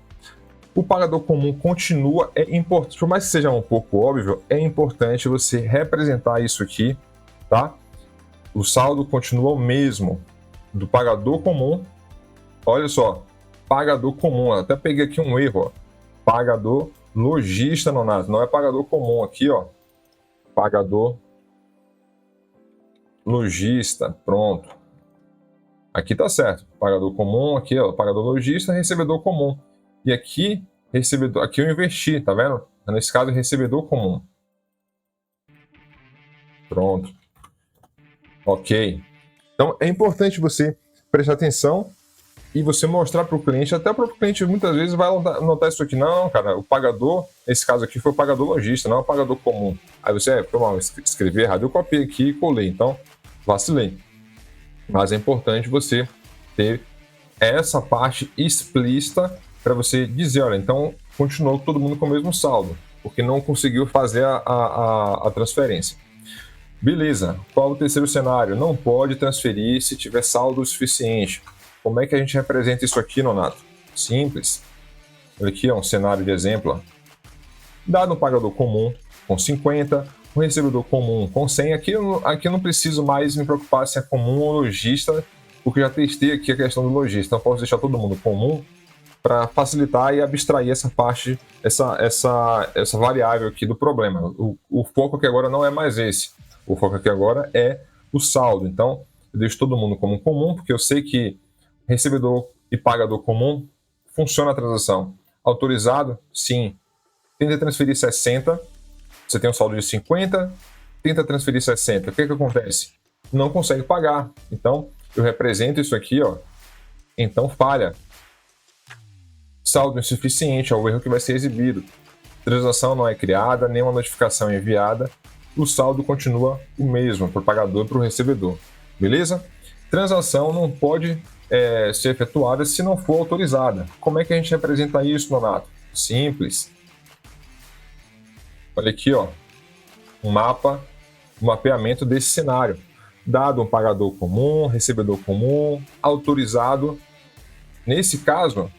O pagador comum continua, é importante, por mais que seja um pouco óbvio, é importante você representar isso aqui, tá? O saldo continua o mesmo do pagador comum. Olha só, pagador comum, até peguei aqui um erro, ó. Pagador lojista, não é pagador comum aqui, ó. Pagador lojista, pronto. Aqui tá certo, pagador comum, aqui ó, pagador lojista, recebedor comum. E aqui, aqui eu investi, tá vendo? Nesse caso, recebedor comum. Pronto. Ok. Então é importante você prestar atenção e você mostrar para o cliente, até o próprio cliente muitas vezes vai notar isso aqui. Não, cara, o pagador, nesse caso aqui foi o pagador lojista, não é o pagador comum. Aí você, escrever errado, eu copiei aqui e colei, então vacilei. Mas é importante você ter essa parte explícita para você dizer, olha, então continuou todo mundo com o mesmo saldo, porque não conseguiu fazer a transferência. Beleza, qual o terceiro cenário? Não pode transferir se tiver saldo suficiente. Como é que a gente representa isso aqui, Nonato? Simples. Olha aqui, ó, um cenário de exemplo. Ó. Dado um pagador comum com 50, um recebedor comum com 100. Aqui eu não preciso mais me preocupar se é comum ou lojista, porque já testei aqui a questão do lojista. Então posso deixar todo mundo comum para facilitar e abstrair essa parte, essa variável aqui do problema. O foco aqui agora não é mais esse. O foco aqui agora é o saldo. Então eu deixo todo mundo como comum, porque eu sei que recebedor e pagador comum, funciona a transação. Autorizado? Sim. Tenta transferir 60, você tem um saldo de 50, tenta transferir 60. O que acontece? Não consegue pagar. Então, eu represento isso aqui, ó. Então, falha. Saldo insuficiente é o erro que vai ser exibido. Transação não é criada, nenhuma notificação é enviada. O saldo continua o mesmo para o pagador e para o recebedor. Beleza? Transação não pode ser efetuada se não for autorizada. Como é que a gente representa isso, Nonato? Simples. Olha aqui, ó, um mapeamento desse cenário. Dado um pagador comum, recebedor comum, autorizado. Nesse caso,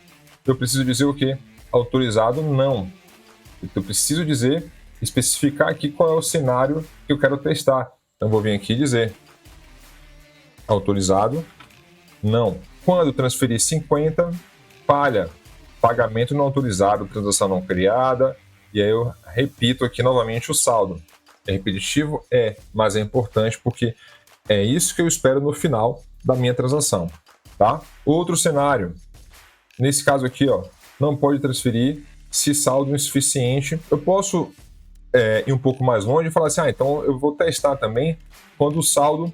eu preciso dizer o quê? Autorizado não. Eu preciso dizer, especificar aqui qual é o cenário que eu quero testar. Então, vou vir aqui e dizer autorizado não. Quando transferir 50, falha. Pagamento não autorizado, transação não criada. E aí eu repito aqui novamente o saldo. É repetitivo? É, mas é importante porque é isso que eu espero no final da minha transação. Tá? Outro cenário. Nesse caso aqui, ó, não pode transferir se saldo insuficiente. Eu posso ir um pouco mais longe e falar assim, então eu vou testar também quando o saldo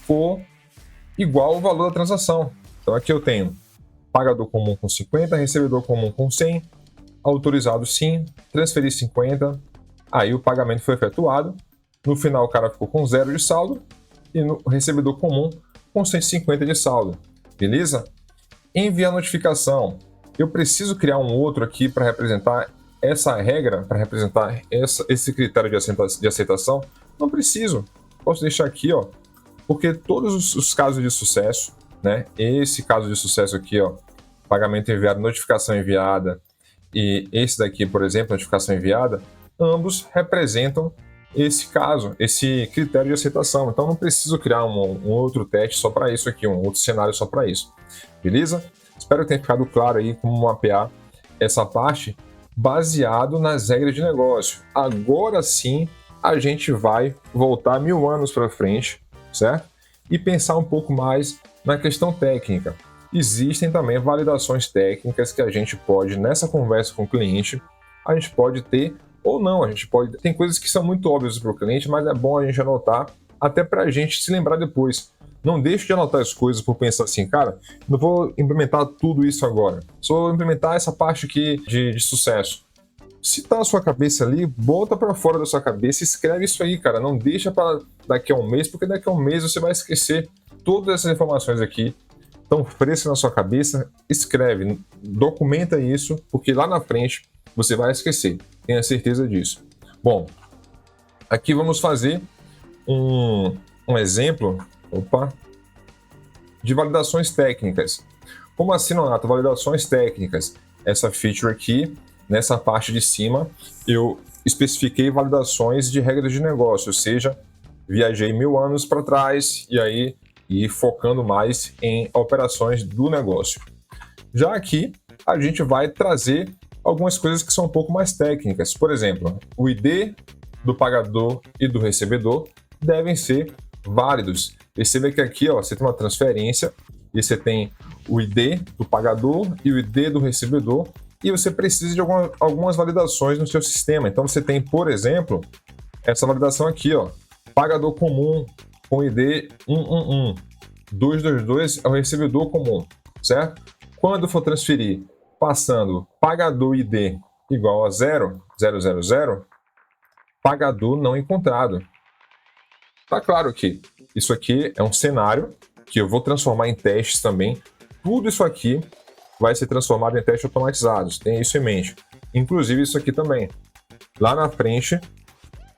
for igual ao valor da transação. Então aqui eu tenho pagador comum com 50, recebedor comum com 100, autorizado sim, transferir 50, aí o pagamento foi efetuado, no final o cara ficou com 0 de saldo e no recebedor comum com 150 de saldo, beleza? Enviar notificação, eu preciso criar um outro aqui para representar essa regra, para representar esse critério de aceitação? Não preciso, posso deixar aqui, ó, porque todos os casos de sucesso, né, esse caso de sucesso aqui, ó, pagamento enviado, notificação enviada, e esse daqui, por exemplo, notificação enviada, ambos representam esse caso, esse critério de aceitação. Então não preciso criar um outro teste só para isso aqui, um outro cenário só para isso. Beleza? Espero que tenha ficado claro aí como mapear essa parte baseado nas regras de negócio. Agora sim, a gente vai voltar 1000 anos para frente, certo? E pensar um pouco mais na questão técnica. Existem também validações técnicas que a gente pode, nessa conversa com o cliente, a gente pode ter ou não, a gente pode. Tem coisas que são muito óbvias para o cliente, mas é bom a gente anotar, até para a gente se lembrar depois. Não deixe de anotar as coisas por pensar assim, cara, não vou implementar tudo isso agora, só vou implementar essa parte aqui de sucesso. Se tá na sua cabeça ali, bota para fora da sua cabeça, escreve isso aí, cara. Não deixa para daqui a um mês, porque daqui a um mês você vai esquecer todas essas informações aqui. Tão fresca na sua cabeça, escreve, documenta isso, porque lá na frente você vai esquecer, tenha certeza disso. Bom, aqui vamos fazer um exemplo de validações técnicas. Como assim, Nonato? Validações técnicas. Essa feature aqui, nessa parte de cima, eu especifiquei validações de regras de negócio, ou seja, viajei 1000 anos para trás e aí e focando mais em operações do negócio. Já aqui, a gente vai trazer algumas coisas que são um pouco mais técnicas. Por exemplo, o ID do pagador e do recebedor devem ser válidos. Perceba que aqui ó, você tem uma transferência e você tem o ID do pagador e o ID do recebedor e você precisa de algumas validações no seu sistema. Então você tem, por exemplo, essa validação aqui, ó, pagador comum com ID 111, 222 é o recebedor comum, certo? Quando for transferir, passando pagador ID igual a 0, pagador não encontrado. Tá claro que isso aqui é um cenário que eu vou transformar em testes também. Tudo isso aqui vai ser transformado em testes automatizados, tenha isso em mente. Inclusive isso aqui também. Lá na frente,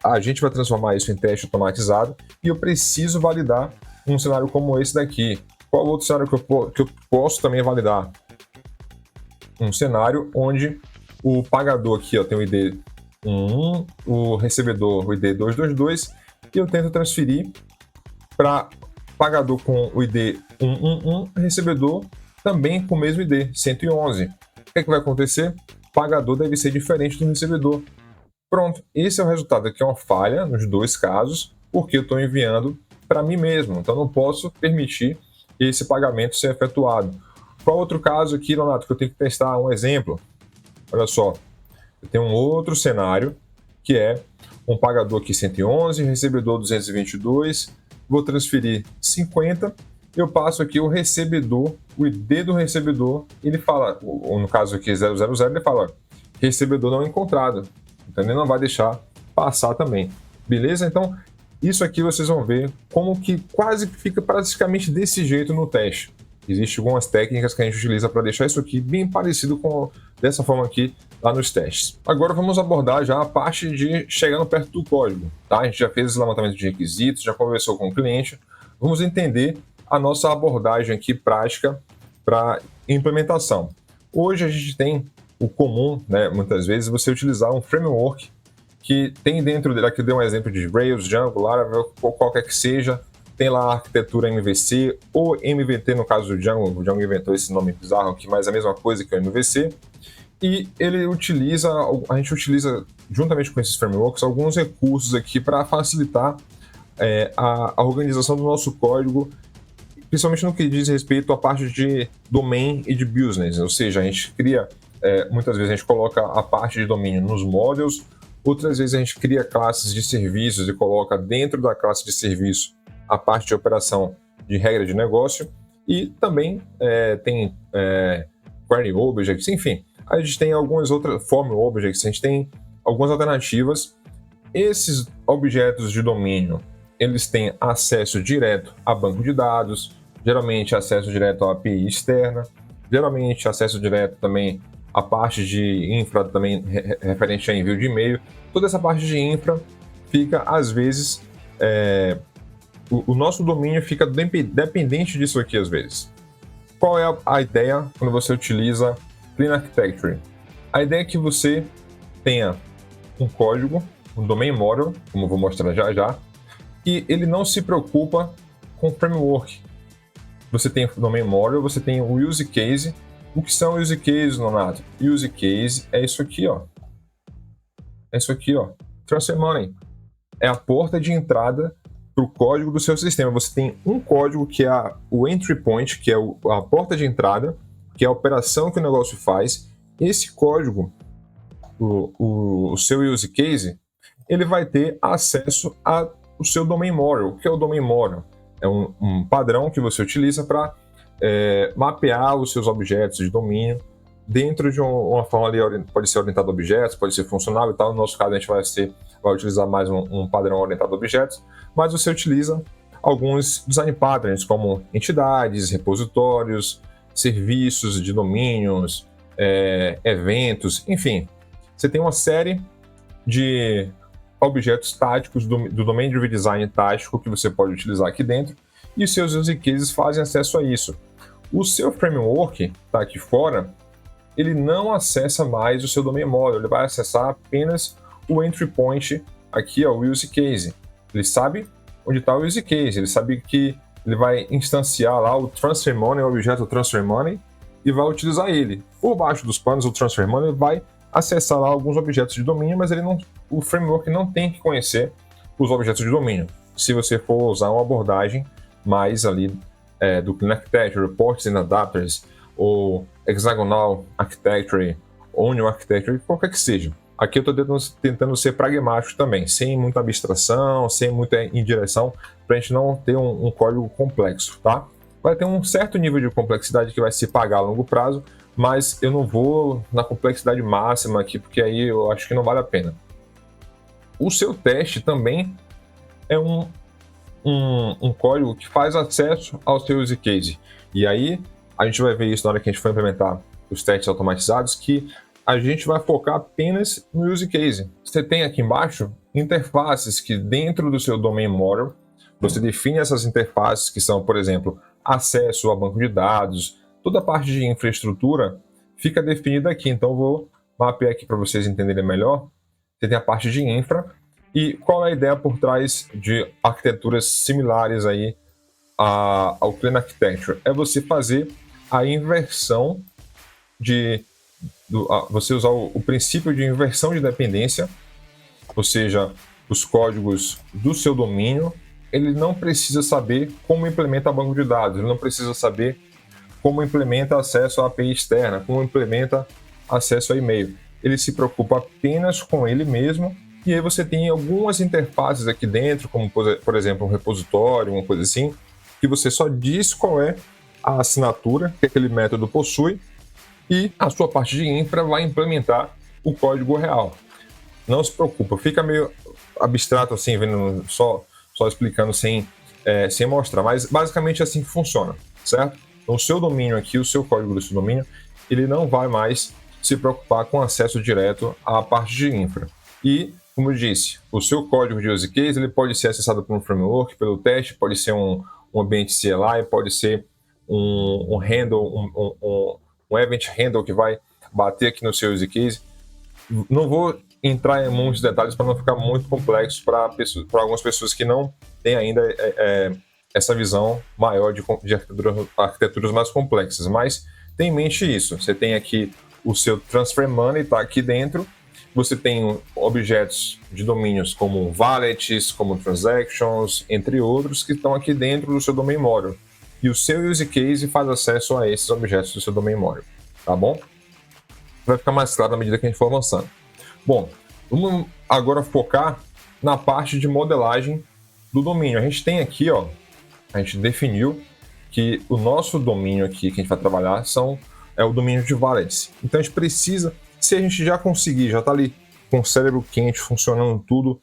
a gente vai transformar isso em teste automatizado e eu preciso validar um cenário como esse daqui. Qual outro cenário que eu posso também validar? Um cenário onde o pagador aqui ó, tem o ID 11, o recebedor o ID 222 e eu tento transferir para pagador com o ID 111, recebedor também com o mesmo ID, 111. O que é que vai acontecer? O pagador deve ser diferente do recebedor. Pronto, esse é o resultado. Aqui é uma falha nos dois casos, porque eu estou enviando para mim mesmo. Então, não posso permitir esse pagamento ser efetuado. Qual outro caso aqui, Leonardo, que eu tenho que testar um exemplo? Olha só, eu tenho um outro cenário, que é um pagador aqui 111, recebedor 222, vou transferir 50, eu passo aqui o recebedor, o ID do recebedor, ele fala, ou no caso aqui 000, ele fala, recebedor não encontrado, então ele não vai deixar passar também, beleza? Então, isso aqui vocês vão ver como que quase fica praticamente desse jeito no teste. Existem algumas técnicas que a gente utiliza para deixar isso aqui bem parecido com dessa forma aqui lá nos testes. Agora vamos abordar já a parte de chegando perto do código, tá? A gente já fez esse levantamento de requisitos, já conversou com o cliente, vamos entender a nossa abordagem aqui prática para implementação. Hoje a gente tem o comum, né, muitas vezes, você utilizar um framework que tem dentro dele, aqui eu dei um exemplo de Rails, Django, Laravel, qualquer que seja, tem lá a arquitetura MVC ou MVT no caso do Django, o Django inventou esse nome bizarro aqui, mas é a mesma coisa que o MVC, e ele utiliza, a gente utiliza, juntamente com esses frameworks, alguns recursos aqui para facilitar a organização do nosso código, principalmente no que diz respeito à parte de domain e de business, ou seja, a gente cria, muitas vezes a gente coloca a parte de domínio nos models, outras vezes a gente cria classes de serviços e coloca dentro da classe de serviço a parte de operação de regra de negócio e também tem query objects, enfim. A gente tem algumas outras form objects, a gente tem algumas alternativas. Esses objetos de domínio, eles têm acesso direto a banco de dados, geralmente acesso direto à API externa, geralmente acesso direto também a parte de infra também referente a envio de e-mail. Toda essa parte de infra fica, às vezes, o nosso domínio fica dependente disso aqui, às vezes. Qual é a ideia quando você utiliza Clean Architecture? A ideia é que você tenha um código, um domain model, como eu vou mostrar já já, e ele não se preocupa com framework. Você tem o domain model, você tem o use case. O que são use cases, Leonardo? Use case é isso aqui, ó. É isso aqui, ó. Transfer money. É a porta de entrada para o código do seu sistema. Você tem um código que é o entry point, que é a porta de entrada, que é a operação que o negócio faz. Esse código, o seu use case, ele vai ter acesso ao seu domain model. O que é o domain model? É um padrão que você utiliza para mapear os seus objetos de domínio dentro de uma forma ali, pode ser orientado a objetos, pode ser funcional e tal. No nosso caso, a gente vai utilizar mais um padrão orientado a objetos, mas você utiliza alguns design patterns, como entidades, repositórios, serviços de domínios, eventos, enfim. Você tem uma série de objetos táticos do Domain Driven Design tático que você pode utilizar aqui dentro, e os seus use cases fazem acesso a isso. O seu framework está aqui fora, ele não acessa mais o seu domain model, ele vai acessar apenas o entry point, aqui ó, o use case. Ele sabe onde está o use case, ele sabe que ele vai instanciar lá o transfer money, o objeto transfer money, e vai utilizar ele. Por baixo dos panos, o transfer money vai acessar lá alguns objetos de domínio, mas o framework não tem que conhecer os objetos de domínio. Se você for usar uma abordagem mais ali do Clean Architecture, Ports and Adapters, ou Hexagonal Architecture, Onion Architecture, qualquer que seja. Aqui eu estou tentando ser pragmático também, sem muita abstração, sem muita indireção, para a gente não ter um código complexo, tá? Vai ter um certo nível de complexidade que vai se pagar a longo prazo, mas eu não vou na complexidade máxima aqui, porque aí eu acho que não vale a pena. O seu teste também é um código que faz acesso ao seu use case. E aí, a gente vai ver isso na hora que a gente for implementar os testes automatizados, que a gente vai focar apenas no use case. Você tem aqui embaixo interfaces que dentro do seu domain model, você define essas interfaces que são, por exemplo, acesso a banco de dados, toda a parte de infraestrutura fica definida aqui. Então, eu vou mapear aqui para vocês entenderem melhor. Você tem a parte de infra. E qual é a ideia por trás de arquiteturas similares aí ao Clean Architecture? É você fazer a inversão você usar o princípio de inversão de dependência, ou seja, os códigos do seu domínio, ele não precisa saber como implementa banco de dados, ele não precisa saber como implementa acesso à API externa, como implementa acesso a e-mail. Ele se preocupa apenas com ele mesmo, e aí você tem algumas interfaces aqui dentro, como por exemplo um repositório, uma coisa assim, que você só diz qual é a assinatura que aquele método possui, e a sua parte de infra vai implementar o código real. Não se preocupa, fica meio abstrato assim, vendo só explicando sem mostrar, mas basicamente assim que funciona, certo? Então, o seu domínio aqui, o seu código do seu domínio, ele não vai mais se preocupar com acesso direto à parte de infra. E, como eu disse, o seu código de use case ele pode ser acessado por um framework, pelo teste, pode ser um ambiente CLI, pode ser um handle, um event handle que vai bater aqui no seu use case. Não vou entrar em muitos detalhes para não ficar muito complexo para algumas pessoas que não têm ainda essa visão maior de arquiteturas mais complexas, mas tenha em mente isso. Você tem aqui o seu Transfer Money, está aqui dentro. Você tem objetos de domínios como wallets, como transactions, entre outros, que estão aqui dentro do seu domain model. E o seu use case faz acesso a esses objetos do seu domain model, tá bom? Vai ficar mais claro na medida que a gente for avançando. Bom, vamos agora focar na parte de modelagem do domínio. A gente tem aqui, ó, a gente definiu que o nosso domínio aqui que a gente vai trabalhar é o domínio de wallets. Então a gente precisa, se a gente já conseguir, já está ali com o cérebro quente, funcionando tudo,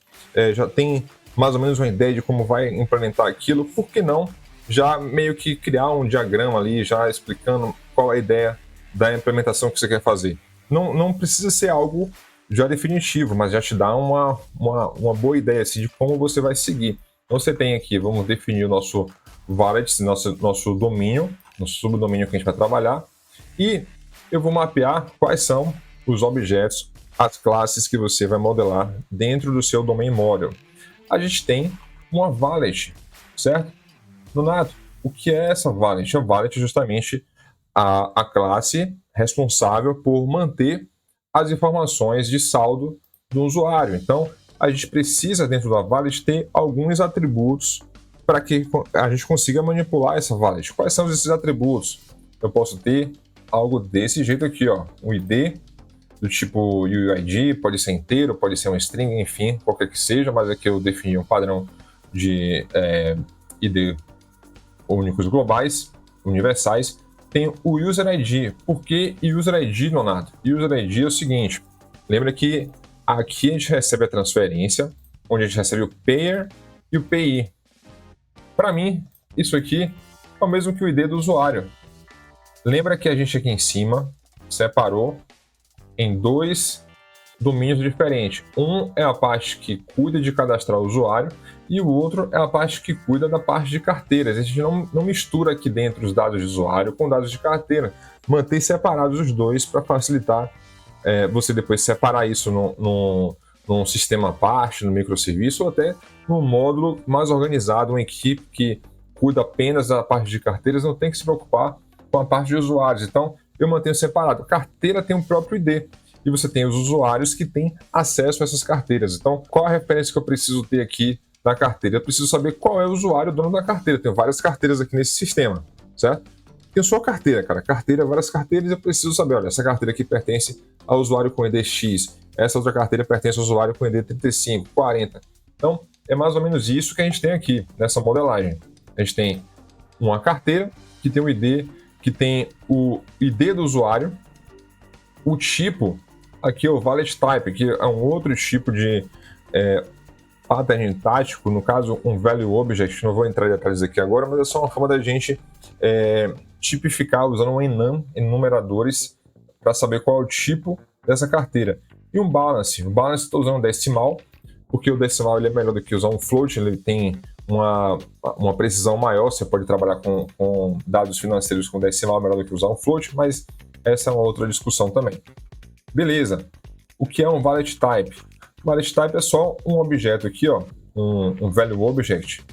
já tem mais ou menos uma ideia de como vai implementar aquilo, por que não já meio que criar um diagrama ali, já explicando qual é a ideia da implementação que você quer fazer. Não precisa ser algo já definitivo, mas já te dá uma boa ideia assim, de como você vai seguir. Então você tem aqui, vamos definir o nosso wallet, nosso domínio, nosso subdomínio que a gente vai trabalhar, e eu vou mapear quais são os objetos, as classes que você vai modelar dentro do seu domain model. A gente tem uma wallet, certo? Donato, o que é essa wallet? A wallet é justamente a classe responsável por manter as informações de saldo do usuário. Então, a gente precisa, dentro da wallet, ter alguns atributos para que a gente consiga manipular essa wallet. Quais são esses atributos? Eu posso ter algo desse jeito aqui, ó, um ID do tipo UID, pode ser inteiro, pode ser um string, enfim, qualquer que seja, mas aqui eu defini um padrão de ID únicos globais, universais. Tem o User ID. Por que User ID, Donato? User ID é o seguinte, lembra que aqui a gente recebe a transferência, onde a gente recebe o Payer e o PI. Para mim, isso aqui é o mesmo que o ID do usuário. Lembra que a gente aqui em cima separou em dois domínios diferentes. Um é a parte que cuida de cadastrar o usuário e o outro é a parte que cuida da parte de carteiras. A gente não mistura aqui dentro os dados de usuário com dados de carteira. Mantém separados os dois para facilitar você depois separar isso num sistema à parte, no microserviço ou até num módulo mais organizado, uma equipe que cuida apenas da parte de carteiras não tem que se preocupar com a parte de usuários. Então, eu mantenho separado. A carteira tem um próprio ID e você tem os usuários que têm acesso a essas carteiras. Então, qual a referência que eu preciso ter aqui na carteira? Eu preciso saber qual é o usuário, o dono da carteira. Tenho várias carteiras aqui nesse sistema, certo? Eu sou a carteira, cara. Carteira, várias carteiras, eu preciso saber, olha, essa carteira aqui pertence ao usuário com ID X, essa outra carteira pertence ao usuário com ID 35, 40. Então, é mais ou menos isso que a gente tem aqui nessa modelagem. A gente tem uma carteira que tem o ID, que tem o ID do usuário, o tipo, aqui é o Valid Type, que é um outro tipo de pattern tático, no caso um Value Object, não vou entrar em detalhes aqui agora, mas é só uma forma da gente tipificar usando um enum, enumeradores, para saber qual é o tipo dessa carteira. E um balance, estou usando um decimal, porque o decimal ele é melhor do que usar um float, ele tem uma precisão maior, você pode trabalhar com dados financeiros com decimal melhor do que usar um float, mas essa é uma outra discussão também. Beleza, o que é um Valid Type? Valid Type é só um objeto aqui, ó, um Value Object,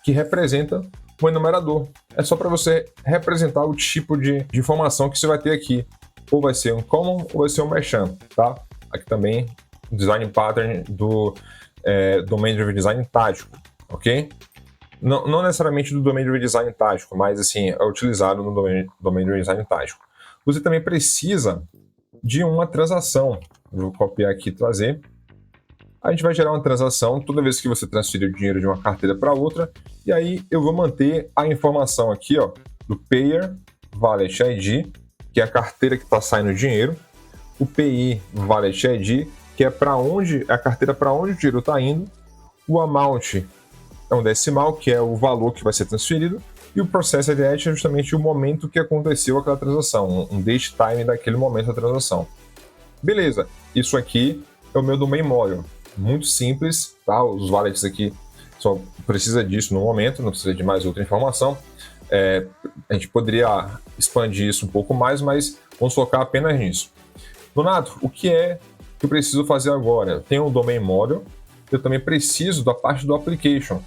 que representa um enumerador. É só para você representar o tipo de informação que você vai ter aqui. Ou vai ser um common ou vai ser um merchant, tá? Aqui também o design pattern do Domain Driven Design tático, ok? não necessariamente do domain driven design tático, mas assim, é utilizado no domain driven design tático. Você também precisa de uma transação. Vou copiar aqui e trazer. A gente vai gerar uma transação toda vez que você transferir o dinheiro de uma carteira para outra, e aí eu vou manter a informação aqui, ó, do Payer Wallet ID, que é a carteira que está saindo o dinheiro, o PI Wallet ID, que é para onde a carteira para onde o dinheiro está indo, o amount é um decimal, que é o valor que vai ser transferido, e o processed at é justamente o momento que aconteceu aquela transação, um date time daquele momento da transação. Beleza, isso aqui é o meu domain model. Muito simples, tá? Os wallets aqui só precisa disso no momento, não precisa de mais outra informação. A gente poderia expandir isso um pouco mais, mas vamos focar apenas nisso. Donato, o que é que eu preciso fazer agora? Eu tenho um domain model, eu também preciso da parte do application.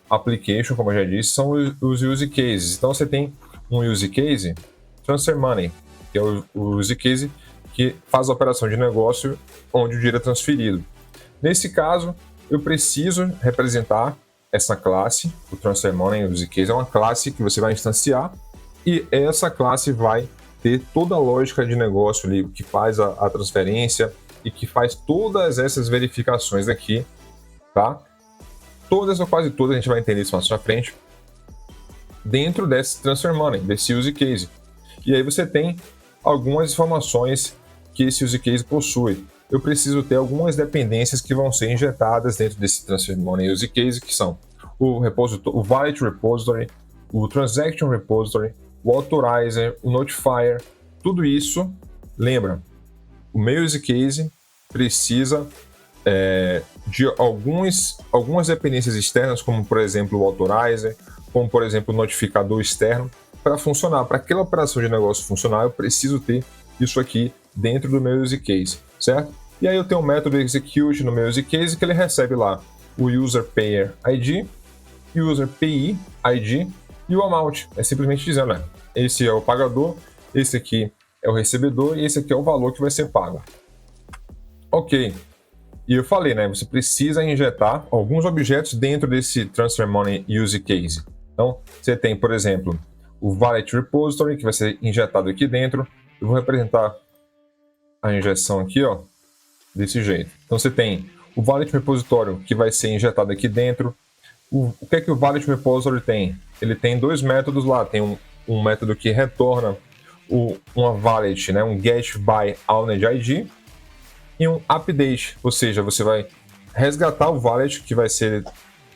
Application, como eu já disse, são os use cases. Então você tem um use case, transfer money, que é o use case que faz a operação de negócio onde o dinheiro é transferido. Nesse caso, eu preciso representar essa classe, o transfer money use case é uma classe que você vai instanciar e essa classe vai ter toda a lógica de negócio ali, que faz a transferência e que faz todas essas verificações aqui, tá? Todas ou quase todas, a gente vai entender isso mais pra frente, dentro desse transfer money, desse use case. E aí você tem algumas informações que esse use case possui. Eu preciso ter algumas dependências que vão ser injetadas dentro desse transfer money use case, que são o wallet repository, o transaction repository, o authorizer, o notifier, tudo isso. Lembra, o meu use case precisa de algumas dependências externas, como por exemplo o authorizer, como por exemplo o notificador externo, para funcionar. Para aquela operação de negócio funcionar, eu preciso ter isso aqui dentro do meu use case, certo? E aí eu tenho um método execute no meu use case que ele recebe lá o user payer ID, user PI ID e o amount. É simplesmente dizendo, né? Esse é o pagador, esse aqui é o recebedor e esse aqui é o valor que vai ser pago. Ok. E eu falei, né? Você precisa injetar alguns objetos dentro desse Transfer Money Use Case. Então, você tem, por exemplo, o Wallet Repository, que vai ser injetado aqui dentro. Eu vou representar a injeção aqui, ó, desse jeito. Então, você tem o Wallet Repository, que vai ser injetado aqui dentro. O que é que o Wallet Repository tem? Ele tem dois métodos lá. Tem um método que retorna uma wallet, né? Um get by owned ID, e um update, ou seja, você vai resgatar o wallet que vai ser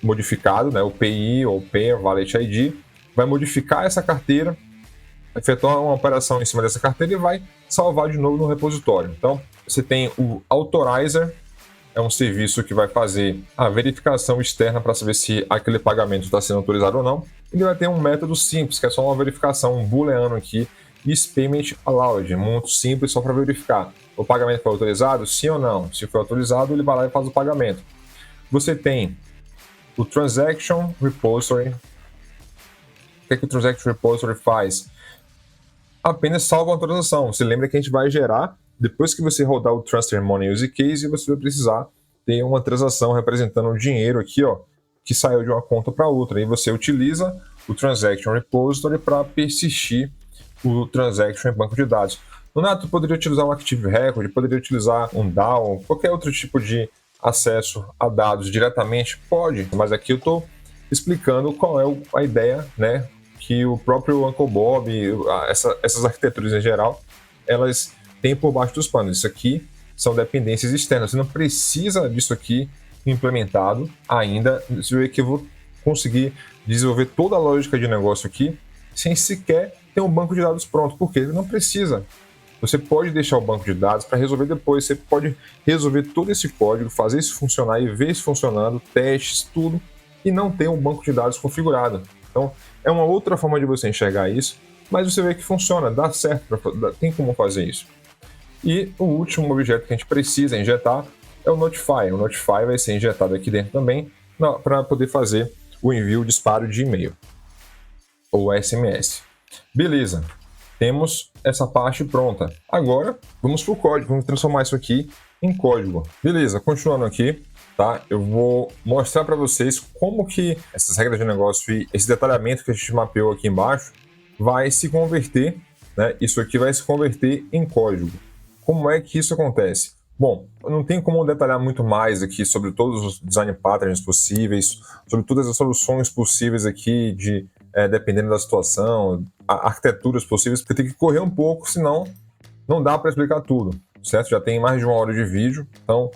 modificado, né, o PI ou Payer Wallet ID, vai modificar essa carteira, efetuar uma operação em cima dessa carteira e vai salvar de novo no repositório. Então, você tem o Authorizer, é um serviço que vai fazer a verificação externa para saber se aquele pagamento está sendo autorizado ou não. Ele vai ter um método simples, que é só uma verificação, um booleano aqui, is payment allowed, muito simples, só para verificar. O pagamento foi autorizado? Sim ou não? Se foi autorizado, ele vai lá e faz o pagamento. Você tem o Transaction Repository. O que é que o Transaction Repository faz? Apenas salva a transação. Você lembra que a gente vai gerar, depois que você rodar o Transfer Money Use Case, você vai precisar ter uma transação representando o dinheiro aqui, ó, que saiu de uma conta para outra. E você utiliza o Transaction Repository para persistir o transaction em banco de dados. Donato, poderia utilizar um Active Record, poderia utilizar um DAO, qualquer outro tipo de acesso a dados diretamente? Pode, mas aqui eu estou explicando qual é a ideia, né, que o próprio Uncle Bob, essas arquiteturas em geral, elas têm por baixo dos panos. Isso aqui são dependências externas. Você não precisa disso aqui implementado ainda. Você vê que eu vou conseguir desenvolver toda a lógica de negócio aqui sem sequer ter um banco de dados pronto, porque ele não precisa. Você pode deixar o banco de dados para resolver depois. Você pode resolver todo esse código, fazer isso funcionar e ver isso funcionando, testes, tudo, e não ter um banco de dados configurado. Então, é uma outra forma de você enxergar isso, mas você vê que funciona, dá certo, tem como fazer isso. E o último objeto que a gente precisa injetar é o Notify. O Notify vai ser injetado aqui dentro também para poder fazer o envio, o disparo de e-mail ou SMS. Beleza, temos essa parte pronta. Agora, vamos para o código, vamos transformar isso aqui em código. Beleza, continuando aqui, tá? Eu vou mostrar para vocês como que essas regras de negócio e esse detalhamento que a gente mapeou aqui embaixo vai se converter, né? Isso aqui vai se converter em código. Como é que isso acontece? Bom, não tem como detalhar muito mais aqui sobre todos os design patterns possíveis, sobre todas as soluções possíveis aqui, dependendo da situação, arquiteturas possíveis, porque tem que correr um pouco, senão não dá para explicar tudo, certo? Já tem mais de 1 hora de vídeo, então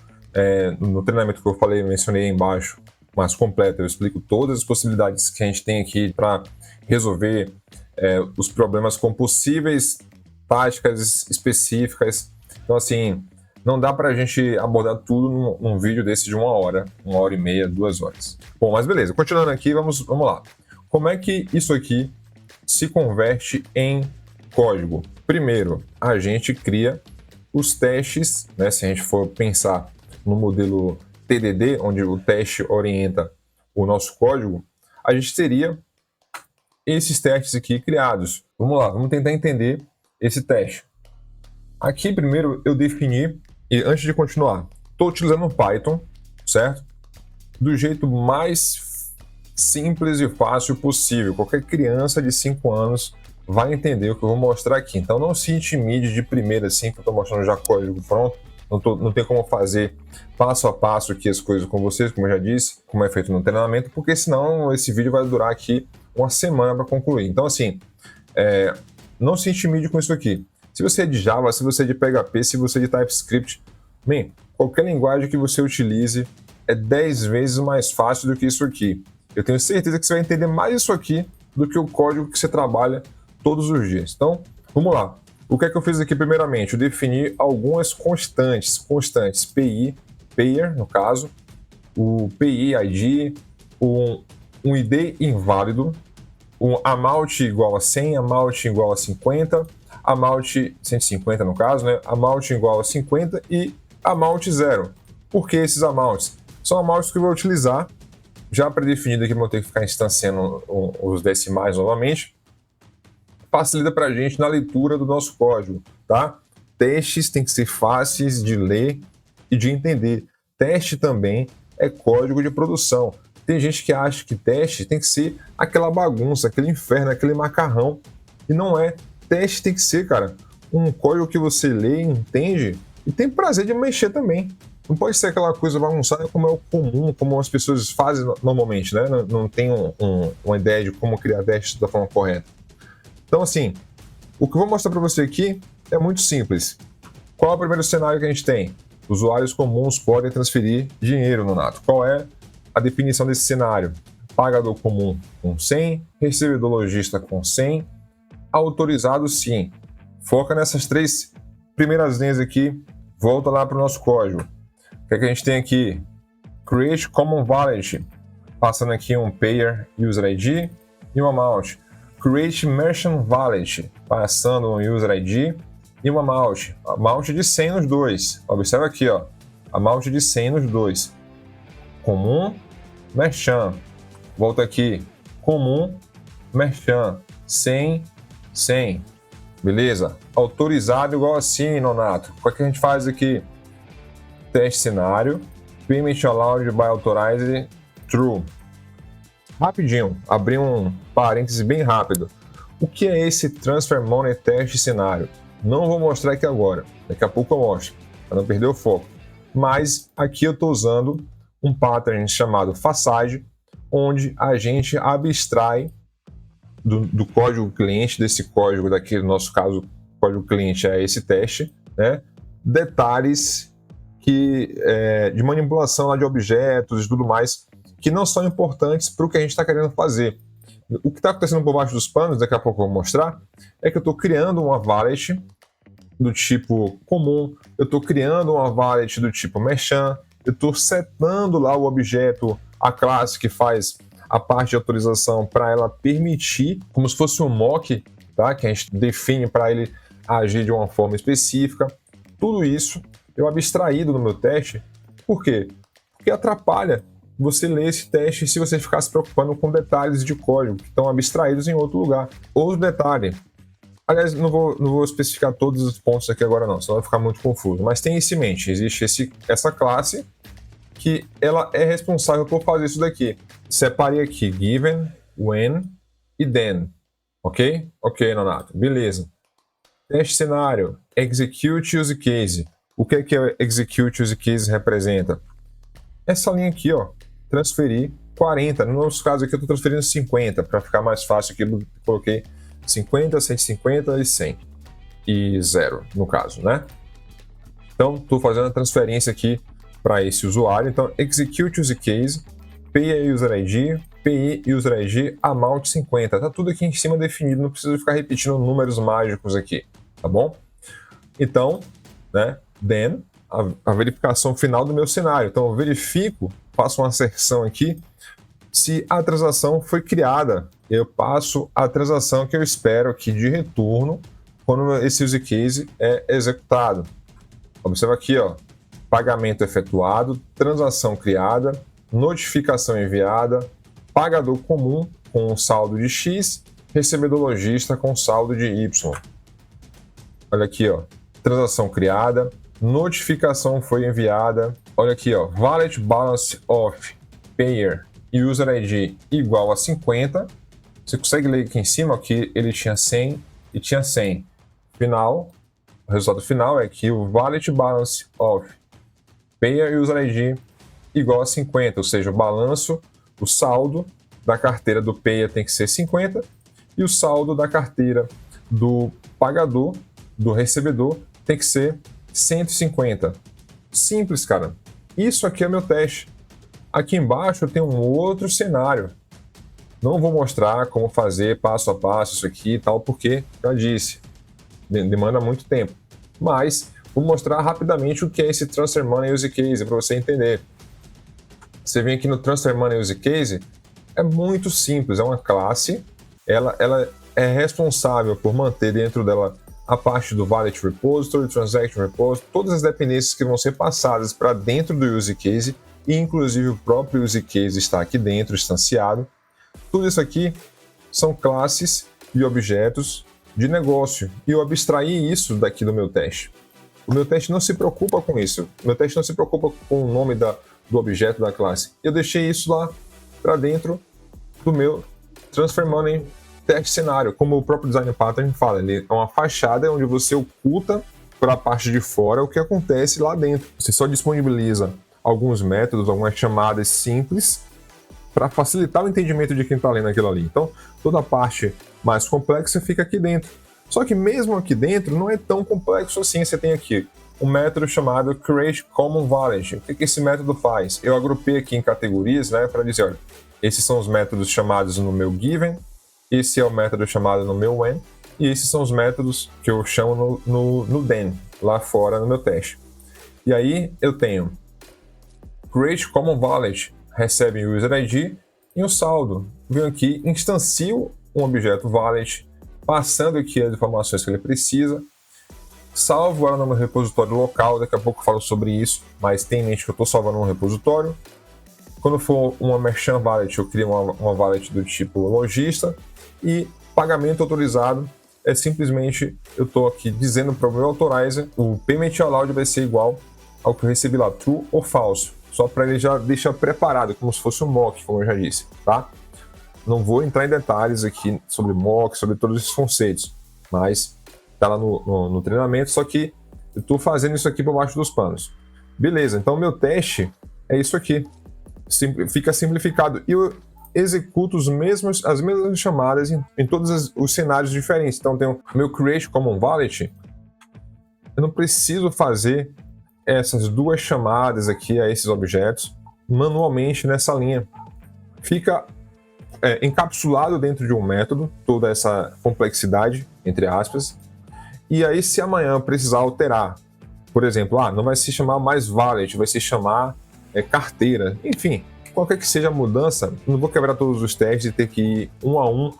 no treinamento que eu falei, mencionei aí embaixo, mais completo, eu explico todas as possibilidades que a gente tem aqui para resolver os problemas com possíveis táticas específicas. Então, assim, não dá para a gente abordar tudo num vídeo desse de 1 hora, 1 hora e meia, 2 horas. Bom, mas beleza, continuando aqui, vamos lá. Como é que isso aqui se converte em código? Primeiro, a gente cria os testes, né? Se a gente for pensar no modelo TDD, onde o teste orienta o nosso código, a gente teria esses testes aqui criados. Vamos lá, vamos tentar entender esse teste. Aqui, primeiro, eu defini, e antes de continuar, estou utilizando o Python, certo? Do jeito mais simples e fácil possível. Qualquer criança de 5 anos vai entender o que eu vou mostrar aqui. Então não se intimide de primeira assim, que eu estou mostrando já código pronto. Não tem como fazer passo a passo aqui as coisas com vocês, como eu já disse, como é feito no treinamento, porque senão esse vídeo vai durar aqui 1 semana para concluir. Então assim, não se intimide com isso aqui. Se você é de Java, se você é de PHP, se você é de TypeScript, qualquer linguagem que você utilize é 10 vezes mais fácil do que isso aqui. Eu tenho certeza que você vai entender mais isso aqui do que o código que você trabalha todos os dias. Então, vamos lá. O que é que eu fiz aqui primeiramente? Eu defini algumas constantes, PI, pair no caso, o PI ID, um ID inválido, um amount igual a 100, amount igual a 50, amount 150 no caso, né? Amount igual a 50 e amount 0. Por que esses amounts? São amounts que eu vou utilizar já pré-definido aqui, vou ter que ficar instanciando os decimais novamente. Facilita para a gente na leitura do nosso código, tá? Testes têm que ser fáceis de ler e de entender. Teste também é código de produção. Tem gente que acha que teste tem que ser aquela bagunça, aquele inferno, aquele macarrão. E não é. Teste tem que ser, cara, um código que você lê, entende e tem prazer de mexer também. Não pode ser aquela coisa bagunçada como é o comum, como as pessoas fazem normalmente, né? Não tem uma ideia de como criar testes da forma correta. Então, assim, o que eu vou mostrar para você aqui é muito simples. Qual é o primeiro cenário que a gente tem? Usuários comuns podem transferir dinheiro, Nonato. Qual é a definição desse cenário? Pagador comum com 100, recebedor lojista com 100, autorizado sim. Foca nessas 3 primeiras linhas aqui, volta lá para o nosso código. O que é que a gente tem aqui? Create Common Wallet, passando aqui um Payer User ID e um Amount. Create Merchant Wallet, passando um User ID e um Amount. Amount de 100 nos dois. Observa aqui, ó. Amount de 100 nos dois. Comum, Merchant. Volta aqui. Comum, Merchant. 100, 100. Beleza? Autorizado igual assim, Nonato. O que a gente faz aqui? Teste cenário. Payment allowed by authorized true. Rapidinho, abrir um parêntese bem rápido. O que é esse Transfer Money Teste Cenário? Não vou mostrar aqui agora, daqui a pouco eu mostro, para não perder o foco. Mas aqui eu estou usando um pattern chamado Facade, onde a gente abstrai do código cliente, desse código daqui, no nosso caso, o código cliente é esse teste, né? Detalhes de manipulação lá de objetos e tudo mais, que não são importantes para o que a gente está querendo fazer. O que está acontecendo por baixo dos panos, daqui a pouco eu vou mostrar, é que eu estou criando uma wallet do tipo comum, eu estou criando uma wallet do tipo merchant, eu estou setando lá o objeto, a classe que faz a parte de autorização para ela permitir, como se fosse um mock, tá? Que a gente define para ele agir de uma forma específica. Tudo isso eu abstraído no meu teste. Por quê? Porque atrapalha você ler esse teste se você ficar se preocupando com detalhes de código que estão abstraídos em outro lugar. Outro detalhe, aliás, não vou especificar todos os pontos aqui agora não, senão vai ficar muito confuso, mas tenha isso em mente, existe essa classe que ela é responsável por fazer isso daqui. Separei aqui given, when e then. Ok? Ok, Nonato. Beleza. Teste cenário. Execute use case. O que é o execute use case representa? Essa linha aqui, ó. Transferir 40. No nosso caso aqui eu estou transferindo 50. Para ficar mais fácil aqui eu coloquei 50, 150 e 100. E 0, no caso, né? Então, estou fazendo a transferência aqui para esse usuário. Então, execute use case, pay user ID, pay user ID, amount 50. Tá tudo aqui em cima definido, não preciso ficar repetindo números mágicos aqui, tá bom? Então, né, then, a verificação final do meu cenário. Então, eu verifico, faço uma asserção aqui, se a transação foi criada. Eu passo a transação que eu espero aqui de retorno quando esse use case é executado. Observa aqui, ó, pagamento efetuado, transação criada, notificação enviada, pagador comum com saldo de X, recebedor lojista com saldo de Y. Olha aqui, ó, transação criada, notificação foi enviada. Olha aqui, ó, wallet balance of payer e user ID igual a 50. Você consegue ler aqui em cima que ele tinha 100 e tinha 100. Final, o resultado final é que o wallet balance of payer e user ID igual a 50, ou seja, o balanço, o saldo da carteira do payer tem que ser 50 e o saldo da carteira do pagador, do recebedor, tem que ser 150. Simples, cara. Isso aqui é meu teste. Aqui embaixo eu tenho um outro cenário. Não vou mostrar como fazer passo a passo isso aqui e tal, porque já disse, demanda muito tempo. Mas vou mostrar rapidamente o que é esse Transfer Money Use Case para você entender. Você vem aqui no Transfer Money Use Case, é muito simples, é uma classe, ela é responsável por manter dentro dela a parte do Wallet Repository, Transaction Repository, todas as dependências que vão ser passadas para dentro do Use Case, e inclusive o próprio Use Case está aqui dentro, instanciado. Tudo isso aqui são classes e objetos de negócio, e eu abstraí isso daqui do meu teste. O meu teste não se preocupa com isso, o meu teste não se preocupa com o nome do objeto da classe. Eu deixei isso lá para dentro do meu Transfer Money Teste Cenário, como o próprio Design Pattern fala, ele é uma fachada onde você oculta para a parte de fora o que acontece lá dentro. Você só disponibiliza alguns métodos, algumas chamadas simples para facilitar o entendimento de quem está lendo aquilo ali. Então, toda a parte mais complexa fica aqui dentro. Só que mesmo aqui dentro não é tão complexo assim. Você tem aqui um método chamado Create Common Wallet. O que esse método faz? Eu agrupei aqui em categorias, né, para dizer, olha, esses são os métodos chamados no meu given, esse é o método chamado no meu when, e esses são os métodos que eu chamo no then, lá fora no meu teste. E aí eu tenho Create Common Wallet, recebe o user ID e um saldo. Venho aqui, instancio um objeto wallet, passando aqui as informações que ele precisa, salvo ela no meu repositório local, daqui a pouco eu falo sobre isso, mas tem em mente que eu estou salvando um repositório. Quando for uma Merchant Wallet, eu crio uma wallet do tipo lojista, e pagamento autorizado é simplesmente, eu estou aqui dizendo para o meu authorizer, o payment allowed vai ser igual ao que eu recebi lá, true ou falso, só para ele já deixar preparado, como se fosse um mock, como eu já disse, tá? Não vou entrar em detalhes aqui sobre mock, sobre todos esses conceitos, mas tá lá no treinamento, só que eu estou fazendo isso aqui por baixo dos panos. Beleza, então meu teste é isso aqui. Fica simplificado. E eu executo as mesmas chamadas em todos os cenários diferentes. Então, tem o meu Create Common Wallet. Eu não preciso fazer essas duas chamadas aqui a esses objetos manualmente nessa linha. Fica encapsulado dentro de um método, toda essa complexidade, entre aspas. E aí, se amanhã eu precisar alterar, por exemplo, não vai se chamar mais Wallet, vai se chamar carteira, enfim, qualquer que seja a mudança, não vou quebrar todos os testes e ter que ir um a um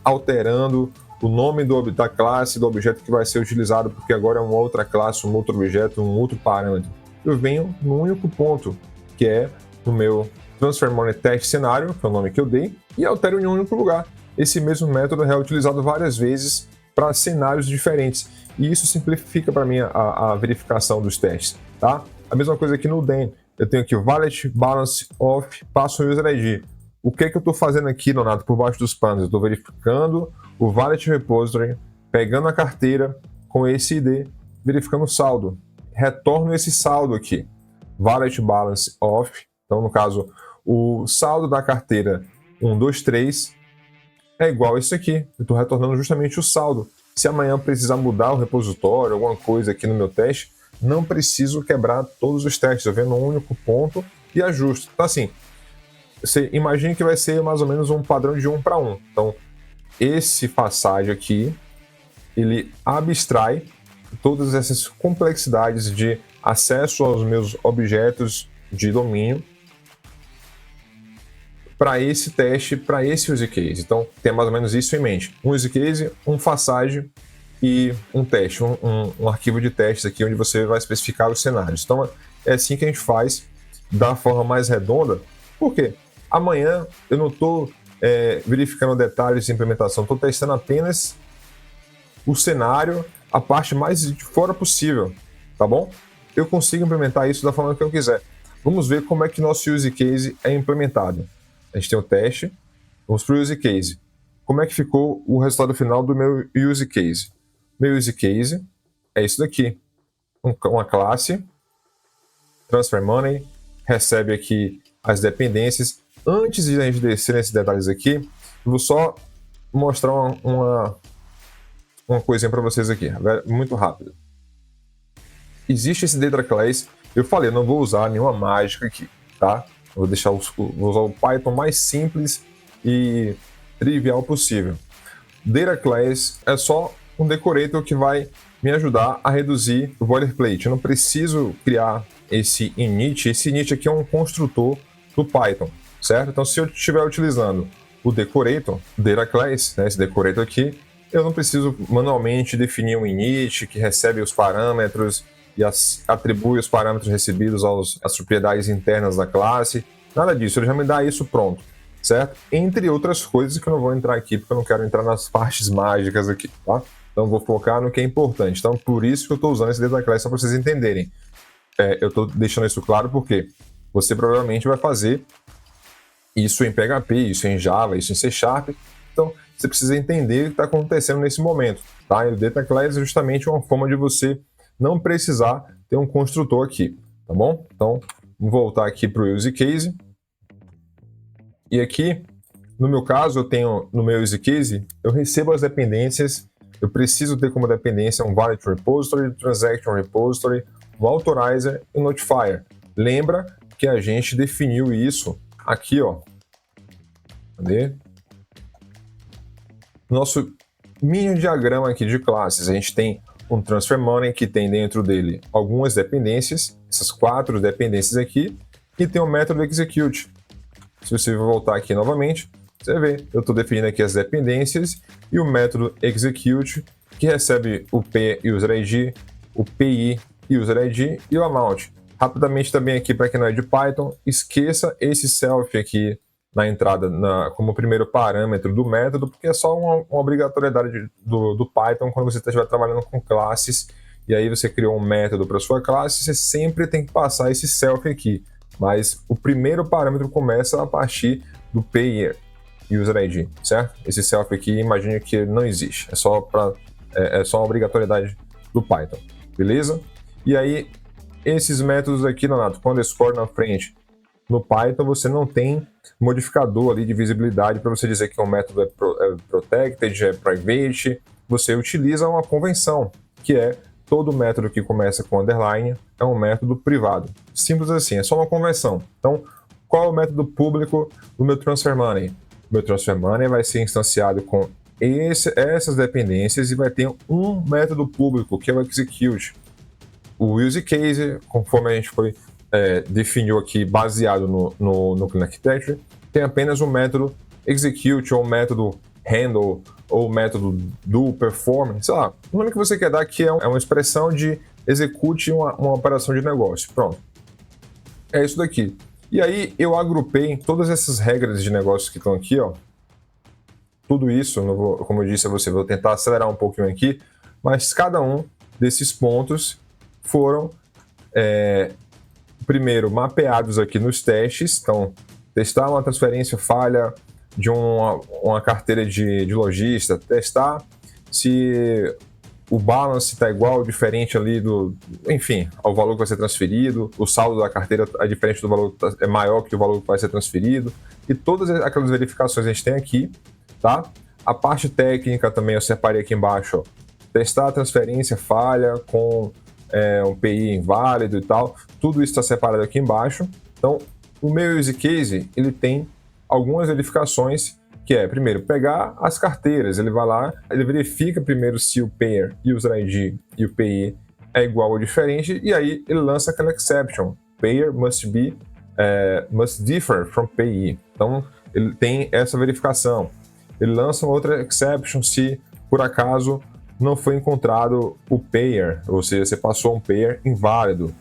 alterando o nome da classe, do objeto que vai ser utilizado, porque agora é uma outra classe, um outro objeto, um outro parâmetro. Eu venho no único ponto, que é no meu Transfer Money Test Cenário, que é o nome que eu dei, e altero em um único lugar. Esse mesmo método é reutilizado várias vezes para cenários diferentes, e isso simplifica para mim a verificação dos testes, tá? A mesma coisa aqui no then. eu tenho aqui o Wallet, Balance, Off, passo o User ID. O que eu estou fazendo aqui, Donato, por baixo dos panos? Eu estou verificando o Wallet Repository, pegando a carteira com esse ID, verificando o saldo. Retorno esse saldo aqui. Wallet Balance Off. Então, no caso, o saldo da carteira 123 é igual a isso aqui. Eu estou retornando justamente o saldo. Se amanhã precisar mudar o repositório, alguma coisa aqui no meu teste, não preciso quebrar todos os testes. Eu venho num único ponto e ajusto. Então, assim, você imagine que vai ser mais ou menos um padrão de 1 para 1. Então, esse passagem aqui, ele abstrai todas essas complexidades de acesso aos meus objetos de domínio para esse teste, para esse use case. Então, tem mais ou menos isso em mente. Um use case, um passagem e um teste, um arquivo de testes aqui onde você vai especificar os cenários. Então, é assim que a gente faz da forma mais redonda. Por quê? Amanhã eu não estou verificando detalhes de implementação, estou testando apenas o cenário, a parte mais de fora possível, tá bom? Eu consigo implementar isso da forma que eu quiser. Vamos ver como é que nosso use case é implementado. A gente tem o teste, vamos para o use case. Como é que ficou o resultado final do meu use case? Meu use case é isso daqui. Uma classe, transfer money, recebe aqui as dependências. Antes de a gente descer nesses detalhes aqui, eu vou só mostrar uma coisinha para vocês aqui, muito rápido. Existe esse data class, eu falei, eu não vou usar nenhuma mágica aqui, tá? Vou usar o Python mais simples e trivial possível. Data class é só um decorator que vai me ajudar a reduzir o boilerplate. Eu não preciso criar esse init. Esse init aqui é um construtor do Python, certo? Então, se eu estiver utilizando o decorator, data class, né, esse decorator aqui, eu não preciso manualmente definir um init que recebe os parâmetros e atribui os parâmetros recebidos às propriedades internas da classe. Nada disso, ele já me dá isso pronto, certo? Entre outras coisas que eu não vou entrar aqui, porque eu não quero entrar nas partes mágicas aqui, tá? Então vou focar no que é importante. Então por isso que eu estou usando esse data class, só para vocês entenderem. Eu estou deixando isso claro porque você provavelmente vai fazer isso em PHP, isso em Java, isso em C#. Então você precisa entender o que está acontecendo nesse momento, tá? E o data class é justamente uma forma de você não precisar ter um construtor aqui, tá bom? Então, vamos voltar aqui para o use case. E aqui, no meu caso, eu tenho no meu use case, eu recebo as dependências, eu preciso ter como dependência um valid repository, transaction repository, um authorizer e um notifier. Lembra que a gente definiu isso aqui, ó. Cadê? Nosso mini diagrama aqui de classes, a gente tem um transfer money que tem dentro dele algumas dependências, essas 4 dependências aqui, e tem o método execute. Se você voltar aqui novamente, você vê, eu estou definindo aqui as dependências e o método execute, que recebe o P user ID, o PI user ID e o amount. Rapidamente também aqui, para quem não é de Python, esqueça esse self aqui na entrada como primeiro parâmetro do método, porque é só uma obrigatoriedade do Python quando você estiver trabalhando com classes, e aí você criou um método para sua classe, você sempre tem que passar esse self aqui. Mas o primeiro parâmetro começa a partir do PI user ID, certo? Esse self aqui, imagine que não existe, é só uma obrigatoriedade do Python, beleza? E aí, esses métodos aqui, Donato, com underscore na frente, no Python você não tem modificador ali de visibilidade para você dizer que um método é protected, é private. Você utiliza uma convenção, que é todo método que começa com underline é um método privado. Simples assim, é só uma convenção. Então, qual é o método público do meu transfer money? O meu transfer money vai ser instanciado com essas dependências e vai ter um método público, que é o execute. O use case, conforme a gente definiu aqui, baseado no Clean Architecture, tem apenas um método execute, ou um método handle, ou método do, perform, sei lá, o nome que você quer dar aqui é uma expressão de execute uma operação de negócio. Pronto. É isso daqui. E aí eu agrupei todas essas regras de negócio que estão aqui, ó. Tudo isso, como eu disse a você, vou tentar acelerar um pouquinho aqui, mas cada um desses pontos foram primeiro, mapeados aqui nos testes. Então, testar uma transferência falha de uma carteira de lojista, testar se o balance está igual ou diferente ali enfim, ao valor que vai ser transferido, o saldo da carteira é diferente do valor, é maior que o valor que vai ser transferido, e todas aquelas verificações a gente tem aqui, tá? A parte técnica também eu separei aqui embaixo, ó. Testar a transferência falha com um PI inválido e tal, tudo isso está separado aqui embaixo. Então, o meu use case, ele tem algumas verificações, que é, primeiro, pegar as carteiras, ele vai lá, ele verifica primeiro se o payer, user ID e o PI é igual ou diferente, e aí ele lança aquela exception, payer must differ from PI. Então, ele tem essa verificação. Ele lança uma outra exception se, por acaso, não foi encontrado o payer, ou seja, você passou um payer inválido.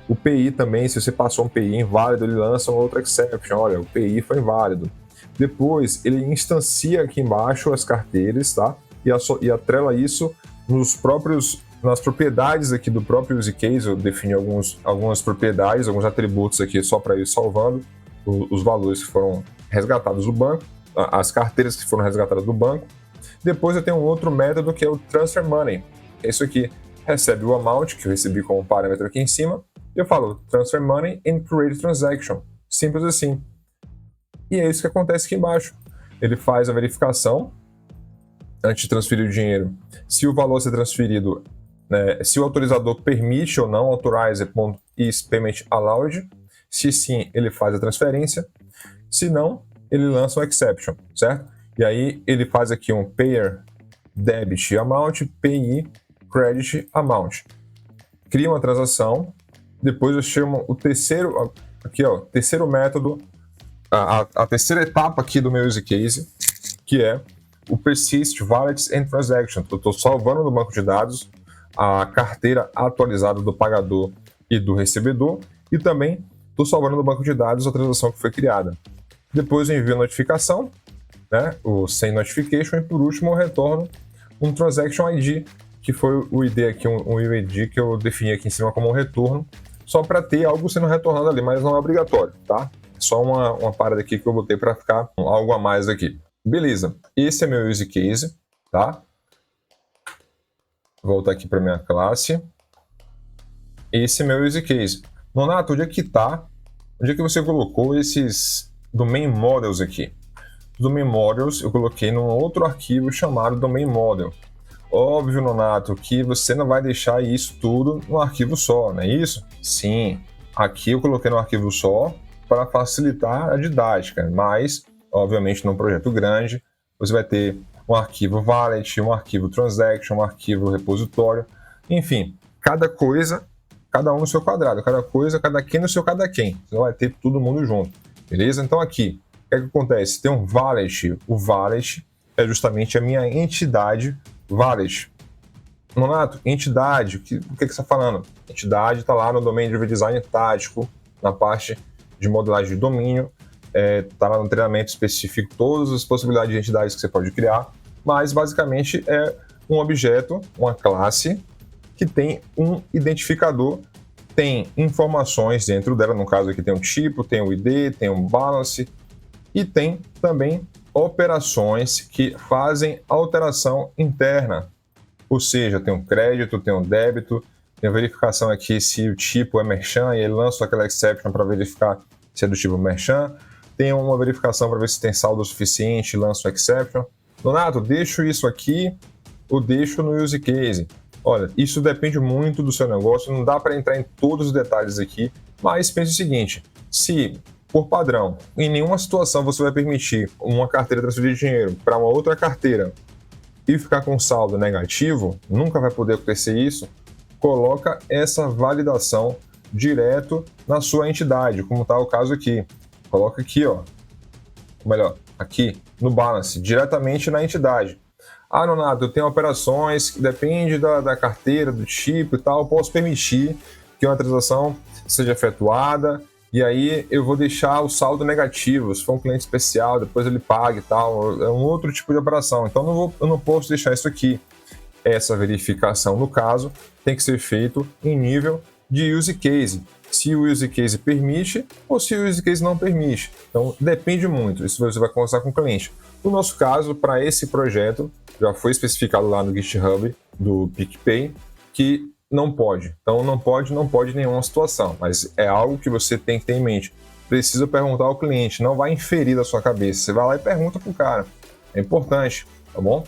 O PI também, se você passou um PI inválido, ele lança uma outra exception, olha, o PI foi inválido. Depois, ele instancia aqui embaixo as carteiras, tá? E atrela isso nas propriedades aqui do próprio use case. Eu defini algumas propriedades, alguns atributos aqui só para ir salvando os valores que foram resgatados do banco, as carteiras que foram resgatadas do banco. Depois eu tenho um outro método que é o transfer money. Isso aqui recebe o amount que eu recebi como parâmetro aqui em cima. E eu falo transfer money and create transaction. Simples assim. E é isso que acontece aqui embaixo. Ele faz a verificação antes de transferir o dinheiro. Se o valor a ser transferido, né, se o autorizador permite ou não, authorize is payment allowed. Se sim, ele faz a transferência. Se não, ele lança um exception, certo? E aí ele faz aqui um payer debit amount, PI credit amount. Cria uma transação. Depois eu chamo o terceiro, aqui ó, terceiro método, a terceira etapa aqui do meu use case, que é o persist wallets and transactions. Eu estou salvando no banco de dados a carteira atualizada do pagador e do recebedor, e também estou salvando no banco de dados a transação que foi criada. Depois eu envio a notificação, né, o send notification, e por último eu retorno um transaction ID, que foi o ID aqui, um UID que eu defini aqui em cima como um retorno, só para ter algo sendo retornado ali, mas não é obrigatório, tá? Só uma parada aqui que eu botei para ficar algo a mais aqui. Beleza, esse é meu use case, tá? Vou voltar aqui para minha classe. Esse é meu use case. Nonato, onde é que tá? Onde é que você colocou esses domain models aqui? Domain models eu coloquei num outro arquivo chamado domain model. Óbvio, Nonato, que você não vai deixar isso tudo num arquivo só, não é isso? Sim, aqui eu coloquei num arquivo só para facilitar a didática, mas, obviamente, num projeto grande, você vai ter um arquivo wallet, um arquivo transaction, um arquivo repositório, enfim, cada coisa, cada um no seu quadrado, cada coisa, cada quem no seu cada quem. Você vai ter todo mundo junto, beleza? Então aqui, o que é que acontece? Tem um wallet, o wallet é justamente a minha entidade wallet. Nonato, entidade, o que você está falando? Entidade está lá no Domain Driven Design tático, na parte de modelagem de domínio, está lá no treinamento específico todas as possibilidades de entidades que você pode criar, mas basicamente é um objeto, uma classe, que tem um identificador, tem informações dentro dela, no caso aqui tem um tipo, tem um ID, tem um balance, e tem também operações que fazem alteração interna, ou seja, tem um crédito, tem um débito, tem a verificação aqui se o tipo é merchan, e ele lança aquela exception para verificar se é do tipo merchan, tem uma verificação para ver se tem saldo suficiente, lança o exception. Donato, deixo isso aqui ou deixo no use case? Olha, isso depende muito do seu negócio, não dá para entrar em todos os detalhes aqui, mas pense o seguinte, se por padrão, em nenhuma situação você vai permitir uma carteira transferir dinheiro para uma outra carteira e ficar com saldo negativo, nunca vai poder acontecer isso, coloca essa validação direto na sua entidade, como está o caso aqui. Coloca aqui, ó, ou melhor, aqui no balance, diretamente na entidade. Ah, Nonato, eu tenho operações que depende da carteira, do tipo e tal, eu posso permitir que uma transação seja efetuada e aí eu vou deixar o saldo negativo, se for um cliente especial, depois ele paga e tal, é um outro tipo de operação, então eu não posso deixar isso aqui. Essa verificação, no caso, tem que ser feito em nível de use case. se o use case permite ou se o use case não permite. Então, depende muito, isso você vai conversar com o cliente. No nosso caso, para esse projeto, já foi especificado lá no GitHub do PicPay que não pode. Então, não pode em nenhuma situação, mas é algo que você tem que ter em mente. Precisa perguntar ao cliente, não vai inferir da sua cabeça. Você vai lá e pergunta pro cara. É importante, tá bom?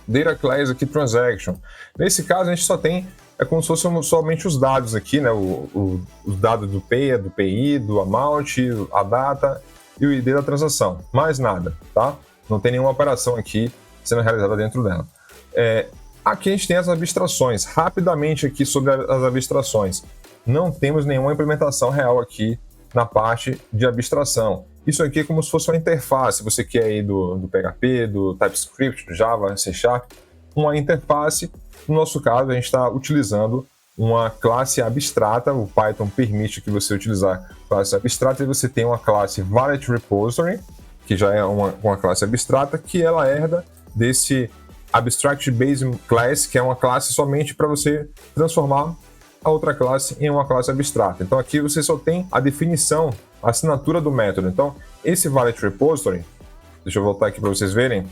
Data Class aqui, Transaction. Nesse caso, a gente só tem, é como se fossem somente os dados aqui, né? Os dados do PEI, do PI, do amount, a data e o ID da transação. Mais nada, tá? Não tem nenhuma operação aqui sendo realizada dentro dela. Aqui a gente tem as abstrações. Rapidamente aqui sobre as abstrações. Não temos nenhuma implementação real aqui na parte de abstração. Isso aqui é como se fosse uma interface. Você quer aí do PHP, do TypeScript, do Java, C#, uma interface. No nosso caso, a gente está utilizando uma classe abstrata. O Python permite que você utilizar classe abstrata e você tem uma classe Valid Repository, que já é uma classe abstrata, que ela herda desse Abstract Base Class, que é uma classe somente para você transformar a outra classe em uma classe abstrata. Então aqui você só tem a definição, a assinatura do método. Então esse Valid Repository, deixa eu voltar aqui para vocês verem,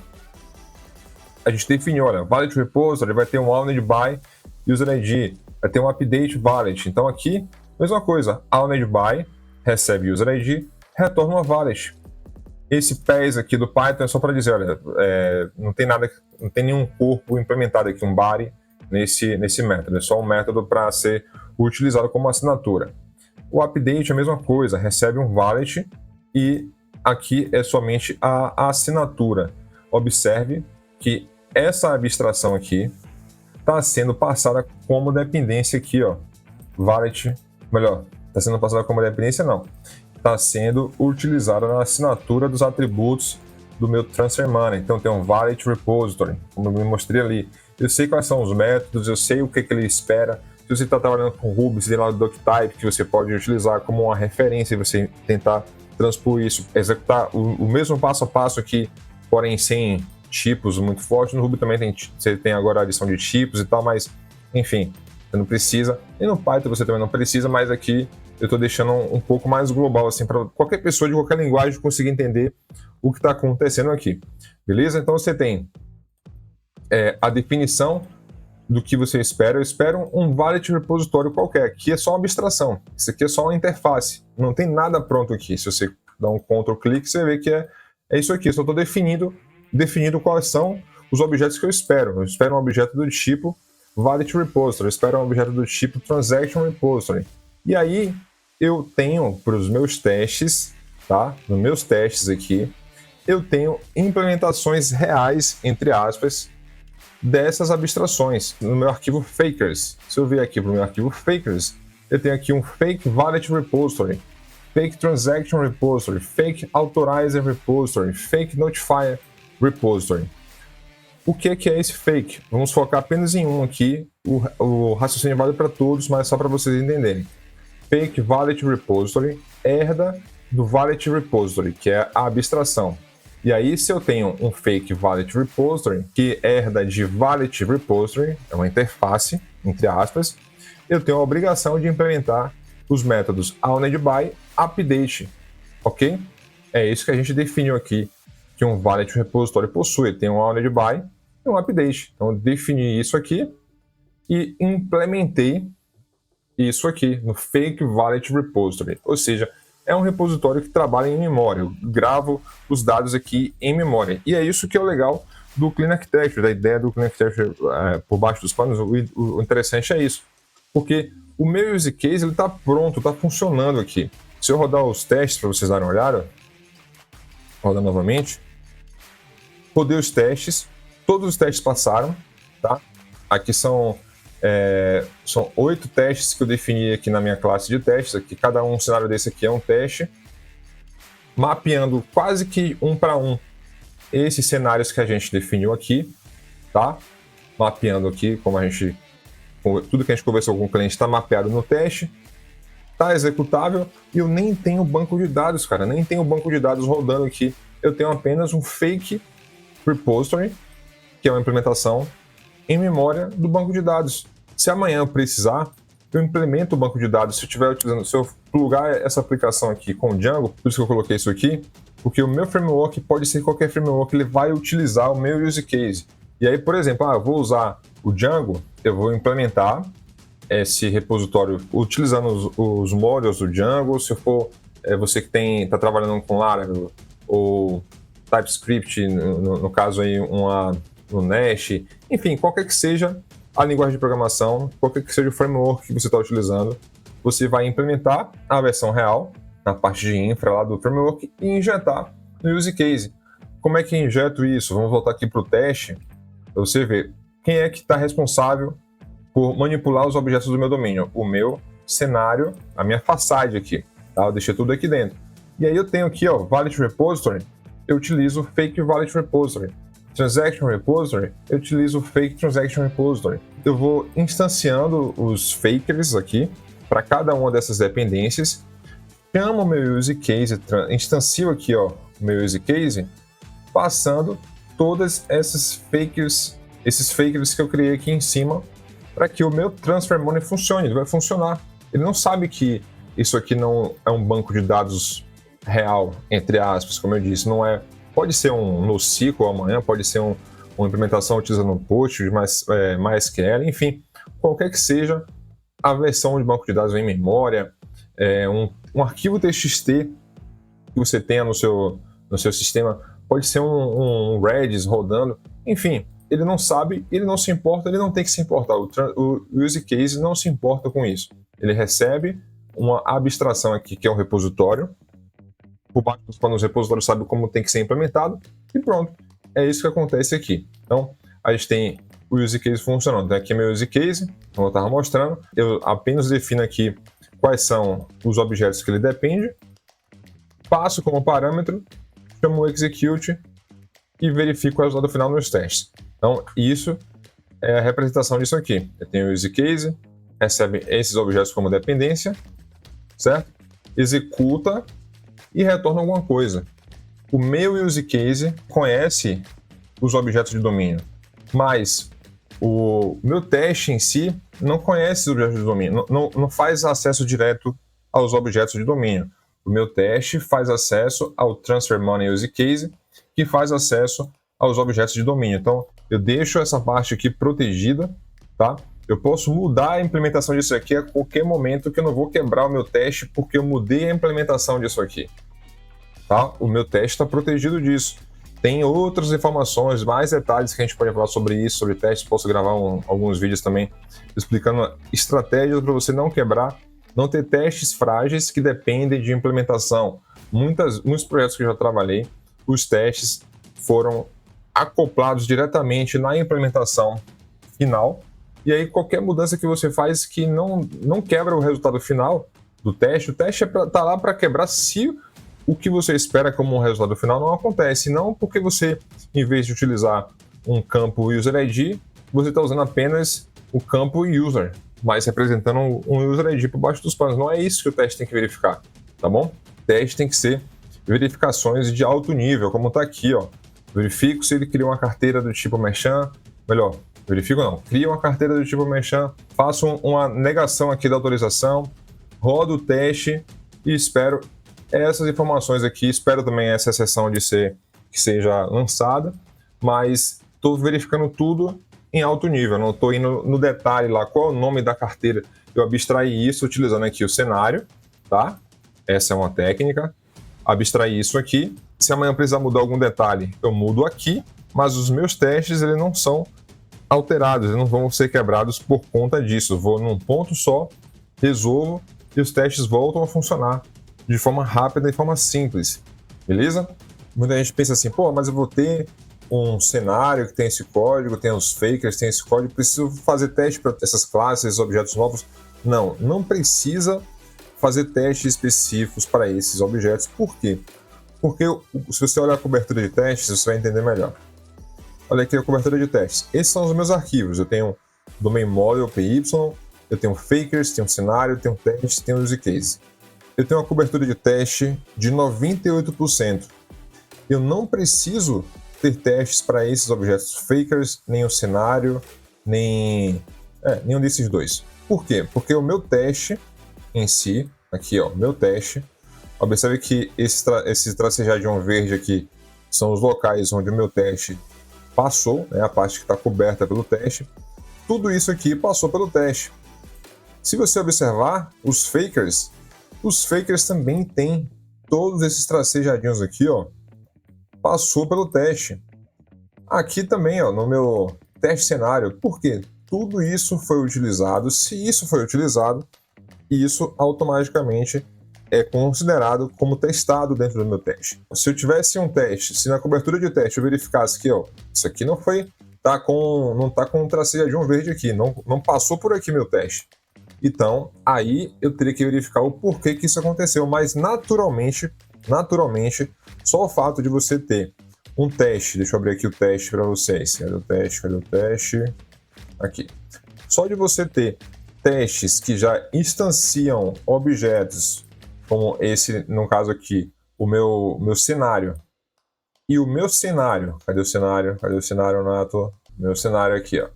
a gente definiu, olha, Valid Repository vai ter um owned by user ID, vai ter um update valid. Então aqui, mesma coisa, owned by, recebe user ID, retorna uma valid. Esse PES aqui do Python é só para dizer, olha, não tem nada, não tem nenhum corpo implementado aqui, um body, nesse método, é só um método para ser utilizado como assinatura. O update é a mesma coisa, recebe um valid e aqui é somente a assinatura. Observe que essa abstração aqui está sendo passada como dependência aqui, ó, valid, melhor, está sendo passada como dependência não, está sendo utilizada na assinatura dos atributos do meu transfer money. Então tem um valid repository, como eu me mostrei ali. Eu sei quais são os métodos, eu sei o que ele espera. Se você está trabalhando com Ruby, você tem lá o doctype que você pode utilizar como uma referência e você tentar transpor isso, executar o mesmo passo a passo aqui, porém sem tipos muito fortes. No Ruby também você tem agora a adição de tipos e tal, mas enfim, você não precisa. E no Python você também não precisa, mas aqui eu estou deixando um pouco mais global, assim, para qualquer pessoa de qualquer linguagem conseguir entender o que está acontecendo aqui. Beleza? Então você tem a definição do que você espera. Eu espero um valid repositório qualquer. Aqui é só uma abstração. Isso aqui é só uma interface. Não tem nada pronto aqui. Se você dá um Ctrl-clique, você vê que é isso aqui. Eu só estou definindo quais são os objetos que eu espero. Eu espero um objeto do tipo valid repository. Eu espero um objeto do tipo transaction repository. E aí eu tenho para os meus testes, tá? Nos meus testes aqui, eu tenho implementações reais, entre aspas, dessas abstrações no meu arquivo Fakers. Se eu vier aqui para o meu arquivo Fakers, eu tenho aqui um Fake Valid Repository, Fake Transaction Repository, Fake Authorizer Repository, Fake Notifier Repository. O que é esse fake? Vamos focar apenas em um aqui, o raciocínio vale para todos, mas só para vocês entenderem. Fake Valid Repository herda do Valid Repository, que é a abstração. E aí, se eu tenho um Fake Valid Repository, que herda de Valid Repository, é uma interface, entre aspas, eu tenho a obrigação de implementar os métodos ownedBy, update, ok? É isso que a gente definiu aqui, que um Valid Repository possui. Tem um ownedBy e um update. Então, eu defini isso aqui e implementei isso aqui no Fake Valid Repository, ou seja, é um repositório que trabalha em memória. Eu gravo os dados aqui em memória. E é isso que é o legal do Clean Architecture, da ideia do Clean Architecture por baixo dos panos. O interessante é isso, porque o meu use case está pronto, está funcionando aqui. Se eu rodar os testes para vocês darem uma olhada, roda novamente, rodei os testes, todos os testes passaram, tá? Aqui são 8 testes que eu defini aqui na minha classe de testes. Aqui, cada um cenário desse aqui é um teste, mapeando quase que um para um esses cenários que a gente definiu aqui, tá? Mapeando aqui, tudo que a gente conversou com o cliente está mapeado no teste, está executável, e eu nem tenho banco de dados, cara, nem tenho banco de dados rodando aqui. Eu tenho apenas um fake repository, que é uma implementação em memória do banco de dados. Se amanhã eu precisar, eu implemento o banco de dados, se eu estiver utilizando, se eu plugar essa aplicação aqui com o Django, por isso que eu coloquei isso aqui, porque o meu framework pode ser qualquer framework, ele vai utilizar o meu use case. E aí, por exemplo, eu vou usar o Django, eu vou implementar esse repositório utilizando os modules do Django. Se for você que está trabalhando com Laravel ou TypeScript, no caso aí no Nest, enfim, qualquer que seja a linguagem de programação, qualquer que seja o framework que você está utilizando, você vai implementar a versão real na parte de infra lá do framework e injetar no use case. Como é que injeto isso? Vamos voltar aqui para o teste, para você ver quem é que está responsável por manipular os objetos do meu domínio. O meu cenário, a minha façade aqui, tá? Eu deixei tudo aqui dentro. E aí eu tenho aqui, ó, Valid Repository, eu utilizo Fake Valid Repository. Transaction Repository, eu utilizo Fake Transaction Repository. Eu vou instanciando os fakers aqui para cada uma dessas dependências, chamo o meu use case, instancio aqui, ó, o meu use case, passando todas esses fakers que eu criei aqui em cima, para que o meu Transfer Money funcione, ele vai funcionar. Ele não sabe que isso aqui não é um banco de dados real, entre aspas, como eu disse, não é. Pode ser um NoSQL amanhã, pode ser uma implementação utilizando um Post, MySQL, enfim, qualquer que seja a versão de banco de dados em memória, um arquivo TXT que você tenha no seu sistema, pode ser um Redis rodando, enfim, ele não sabe, ele não se importa, ele não tem que se importar, o use case não se importa com isso. Ele recebe uma abstração aqui, que é um repositório, por baixo dos panos, o repositório sabe como tem que ser implementado, e pronto, é isso que acontece aqui. Então, a gente tem o use case funcionando. Então, aqui é meu use case, como eu estava mostrando, eu apenas defino aqui quais são os objetos que ele depende, passo como parâmetro, chamo o execute e verifico o resultado final nos testes. Então, isso é a representação disso aqui. Eu tenho o use case, recebe esses objetos como dependência, certo? Executa e retorna alguma coisa. O meu use case conhece os objetos de domínio, mas o meu teste em si não conhece os objetos de domínio, não faz acesso direto aos objetos de domínio. O meu teste faz acesso ao Transfer Money Use Case, que faz acesso aos objetos de domínio. Então, eu deixo essa parte aqui protegida, tá? Eu posso mudar a implementação disso aqui a qualquer momento, que eu não vou quebrar o meu teste porque eu mudei a implementação disso aqui. Tá? O meu teste está protegido disso. Tem outras informações, mais detalhes que a gente pode falar sobre isso, sobre testes. Posso gravar alguns vídeos também explicando estratégias para você não quebrar, não ter testes frágeis que dependem de implementação. Muitos projetos que eu já trabalhei, os testes foram acoplados diretamente na implementação final, e aí qualquer mudança que você faz que não quebra o resultado final do teste, o teste tá lá para quebrar se o que você espera como um resultado final não acontece, não porque você, em vez de utilizar um campo user ID, você está usando apenas o campo user, mas representando um user ID por baixo dos panos. Não é isso que o teste tem que verificar, tá bom? O teste tem que ser verificações de alto nível, como está aqui, ó. Verifico se ele criou uma carteira do tipo Merchant, melhor, verifico não, cria uma carteira do tipo Merchant, faço uma negação aqui da autorização, rodo o teste e espero essas informações aqui, espero também essa exceção que seja lançada, mas estou verificando tudo em alto nível, não estou indo no detalhe lá, qual é o nome da carteira. Eu abstraí isso utilizando aqui o cenário, tá? Essa é uma técnica. Abstrair isso aqui. Se amanhã precisar mudar algum detalhe, eu mudo aqui, mas os meus testes eles não são alterados, eles não vão ser quebrados por conta disso. Eu vou num ponto só, resolvo e os testes voltam a funcionar de forma rápida e de forma simples, beleza? Muita gente pensa assim, pô, mas eu vou ter um cenário que tem esse código, tem os fakers, tem esse código, preciso fazer teste para essas classes, esses objetos novos. Não precisa fazer testes específicos para esses objetos. Por quê? Porque se você olhar a cobertura de testes, você vai entender melhor. Olha aqui a cobertura de testes. Esses são os meus arquivos. Eu tenho domain model PY, eu tenho fakers, tenho cenário, tenho teste, tenho use case. Eu tenho uma cobertura de teste de 98%. Eu não preciso ter testes para esses objetos fakers, nem o cenário, nenhum desses dois. Por quê? Porque o meu teste em si, aqui ó, meu teste, observe que esse tracejadinho verde aqui são os locais onde o meu teste passou, né, a parte que está coberta pelo teste. Tudo isso aqui passou pelo teste. Se você observar, os fakers também têm todos esses tracejadinhos aqui, ó, passou pelo teste. Aqui também, ó, no meu teste cenário, por quê? Tudo isso foi utilizado. Se isso foi utilizado, isso automaticamente é considerado como testado dentro do meu teste. Se eu tivesse um teste, se na cobertura de teste eu verificasse que, ó, isso aqui não foi, não tá com um tracejadinho verde aqui, não passou por aqui meu teste. Então, aí eu teria que verificar o porquê que isso aconteceu, mas naturalmente, só o fato de você ter um teste, deixa eu abrir aqui o teste para vocês. Cadê o teste? Aqui. Só de você ter testes que já instanciam objetos, como esse, no caso aqui, o meu cenário. E o meu cenário, cadê o cenário, Nato? Meu cenário aqui, ó.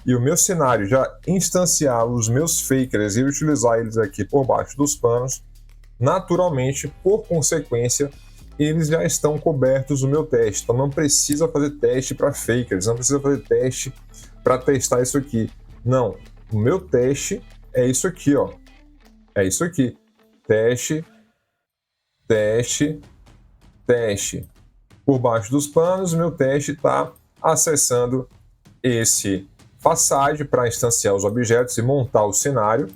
E o meu cenário já instanciar os meus fakers e utilizar eles aqui por baixo dos panos, naturalmente, por consequência, eles já estão cobertos no meu teste. Então não precisa fazer teste para fakers, não precisa fazer teste para testar isso aqui. Não, o meu teste é isso aqui, ó. É isso aqui. Teste, teste, teste. Por baixo dos panos, meu teste está acessando esse façade para instanciar os objetos e montar o cenário.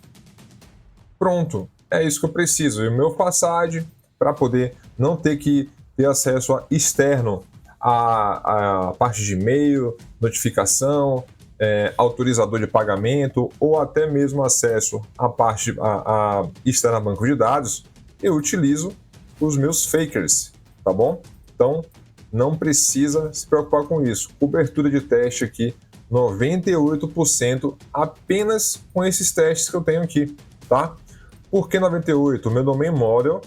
Pronto, é isso que eu preciso. E o meu façade, para poder não ter que ter acesso externo à parte de e-mail, notificação, autorizador de pagamento ou até mesmo acesso à parte externa banco de dados, eu utilizo os meus fakers, tá bom? Então, não precisa se preocupar com isso. Cobertura de teste aqui, 98% apenas com esses testes que eu tenho aqui, tá? Por que 98%? O meu domain model,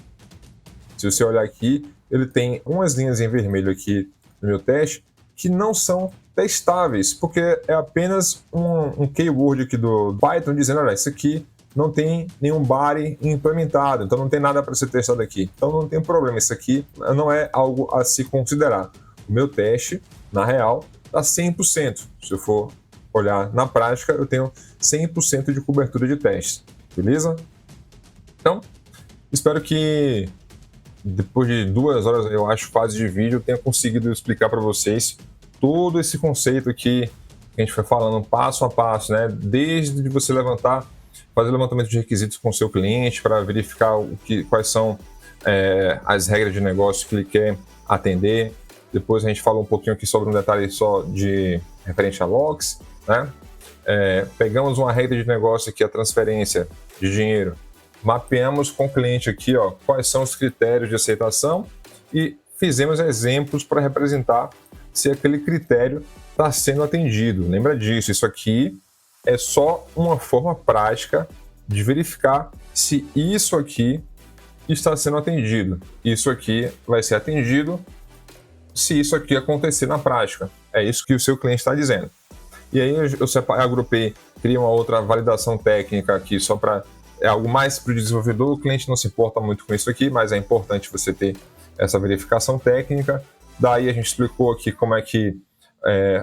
se você olhar aqui, ele tem umas linhas em vermelho aqui no meu teste que não são testáveis, porque é apenas um keyword aqui do Python dizendo, olha, isso aqui não tem nenhum body implementado, então não tem nada para ser testado aqui. Então não tem problema, isso aqui não é algo a se considerar. O meu teste, na real, está 100%. Se eu for olhar na prática, eu tenho 100% de cobertura de testes, beleza? Então, espero que depois de 2 horas, eu acho, quase de vídeo, eu tenha conseguido explicar para vocês todo esse conceito aqui que a gente foi falando passo a passo, né? Desde você fazer levantamento de requisitos com o seu cliente para verificar quais são as regras de negócio que ele quer atender. Depois a gente falou um pouquinho aqui sobre um detalhe só de referente a logs, né? Pegamos uma regra de negócio aqui, a transferência de dinheiro, mapeamos com o cliente aqui, ó, quais são os critérios de aceitação e fizemos exemplos para representar se aquele critério está sendo atendido. Lembra disso, isso aqui é só uma forma prática de verificar se isso aqui está sendo atendido. Isso aqui vai ser atendido se isso aqui acontecer na prática. É isso que o seu cliente está dizendo. E aí eu agrupei, criei uma outra validação técnica aqui só para algo mais para o desenvolvedor. O cliente não se importa muito com isso aqui, mas é importante você ter essa verificação técnica. Daí a gente explicou aqui como é que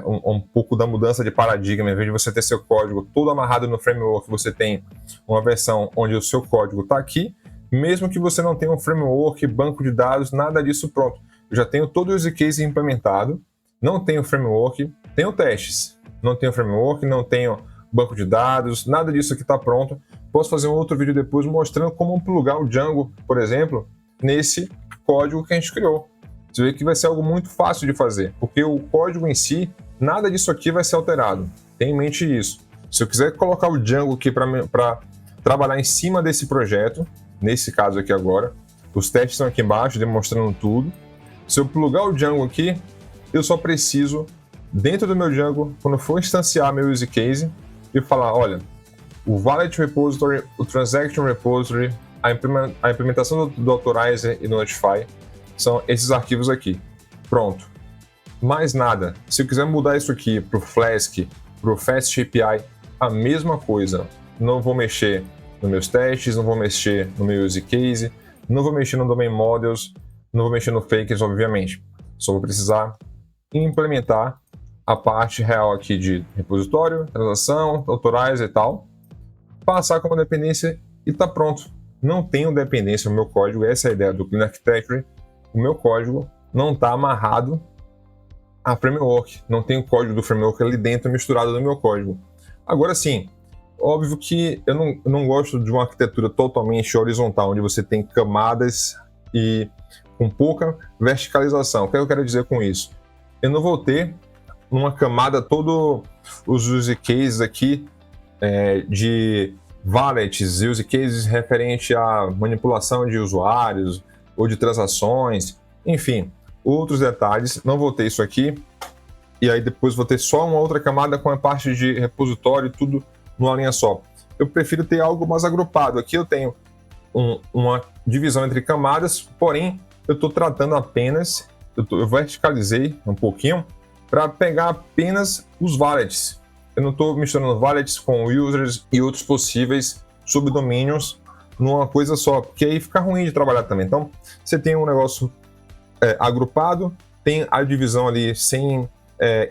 um pouco da mudança de paradigma. Em vez de você ter seu código todo amarrado no framework, você tem uma versão onde o seu código está aqui, mesmo que você não tenha um framework, banco de dados, nada disso pronto. Eu já tenho todo o use case implementado, não tenho framework, tenho testes, não tenho framework, não tenho banco de dados, nada disso aqui está pronto. Posso fazer um outro vídeo depois mostrando como plugar o Django, por exemplo, nesse código que a gente criou. Você vê que vai ser algo muito fácil de fazer, porque o código em si, nada disso aqui vai ser alterado. Tenha em mente isso. Se eu quiser colocar o Django aqui para trabalhar em cima desse projeto, nesse caso aqui agora, os testes estão aqui embaixo demonstrando tudo. Se eu plugar o Django aqui, eu só preciso, dentro do meu Django, quando for instanciar meu use case, e falar, olha, o Valid Repository, o Transaction Repository, a implementação do Authorizer e do Notify, são esses arquivos aqui. Pronto. Mais nada. Se eu quiser mudar isso aqui para o Flask, para o Fast API, a mesma coisa. não vou mexer nos meus testes, não vou mexer no meu use case, não vou mexer no domain models, não vou mexer no fakers, obviamente. Só vou precisar implementar a parte real aqui de repositório, transação, authorize e tal, passar como dependência e tá pronto. Não tenho dependência no meu código, essa é a ideia do Clean Architecture. O meu código não está amarrado a framework, não tem o código do framework ali dentro misturado no meu código. Agora sim, óbvio que eu não gosto de uma arquitetura totalmente horizontal, onde você tem camadas e com pouca verticalização. O que eu quero dizer com isso? Eu não vou ter numa camada todos os use cases aqui de wallets, use cases referente à manipulação de usuários ou de transações, enfim, outros detalhes. Não vou ter isso aqui, e aí depois vou ter só uma outra camada com a parte de repositório, tudo numa linha só. Eu prefiro ter algo mais agrupado. Aqui eu tenho uma divisão entre camadas, porém eu estou tratando apenas, eu verticalizei um pouquinho para pegar apenas os wallets. Eu não estou misturando wallets com users e outros possíveis subdomínios numa coisa só, porque aí fica ruim de trabalhar também. Então, você tem um negócio agrupado, tem a divisão ali sem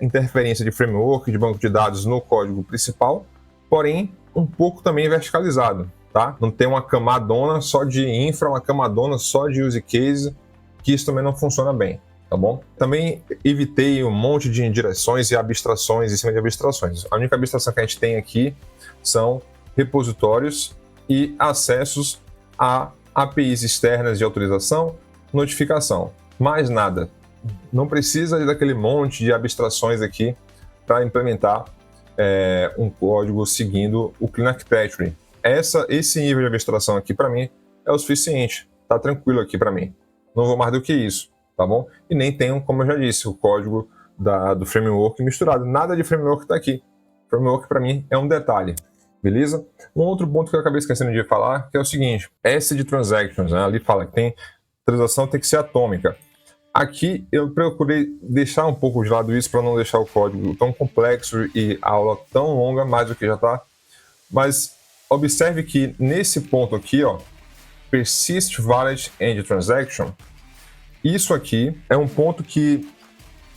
interferência de framework, de banco de dados no código principal, porém, um pouco também verticalizado, tá? Não tem uma camadona só de infra, uma camadona só de use case, que isso também não funciona bem. Tá bom? Também evitei um monte de indireções e abstrações em cima de abstrações. A única abstração que a gente tem aqui são repositórios e acessos a APIs externas de autorização, notificação. Mais nada. Não precisa daquele monte de abstrações aqui para implementar um código seguindo o Clean Architecture. Esse nível de abstração aqui, para mim, é o suficiente. Tá tranquilo aqui para mim. Não vou mais do que isso. Tá bom? E nem tenho, como eu já disse, o código do framework misturado. Nada de framework está aqui. Framework, para mim, é um detalhe. Beleza? Um outro ponto que eu acabei esquecendo de falar, que é o seguinte. S de transactions, né? Ali fala que transação tem que ser atômica. Aqui eu procurei deixar um pouco de lado isso para não deixar o código tão complexo e a aula tão longa, mais do que já está. Mas observe que nesse ponto aqui, ó, persist valid end transaction, isso aqui é um ponto que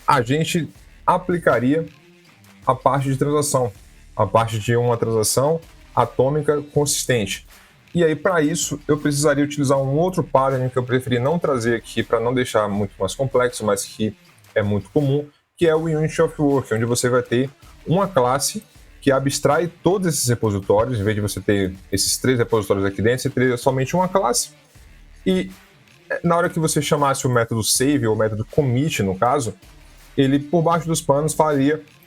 a gente aplicaria a parte de transação, a parte de uma transação atômica consistente. E aí, para isso, eu precisaria utilizar um outro pattern que eu preferi não trazer aqui para não deixar muito mais complexo, mas que é muito comum, que é o Unit of Work, onde você vai ter uma classe que abstrai todos esses repositórios. Em vez de você ter esses 3 repositórios aqui dentro, você teria somente uma classe. E na hora que você chamasse o método save, ou o método commit, no caso, ele, por baixo dos panos,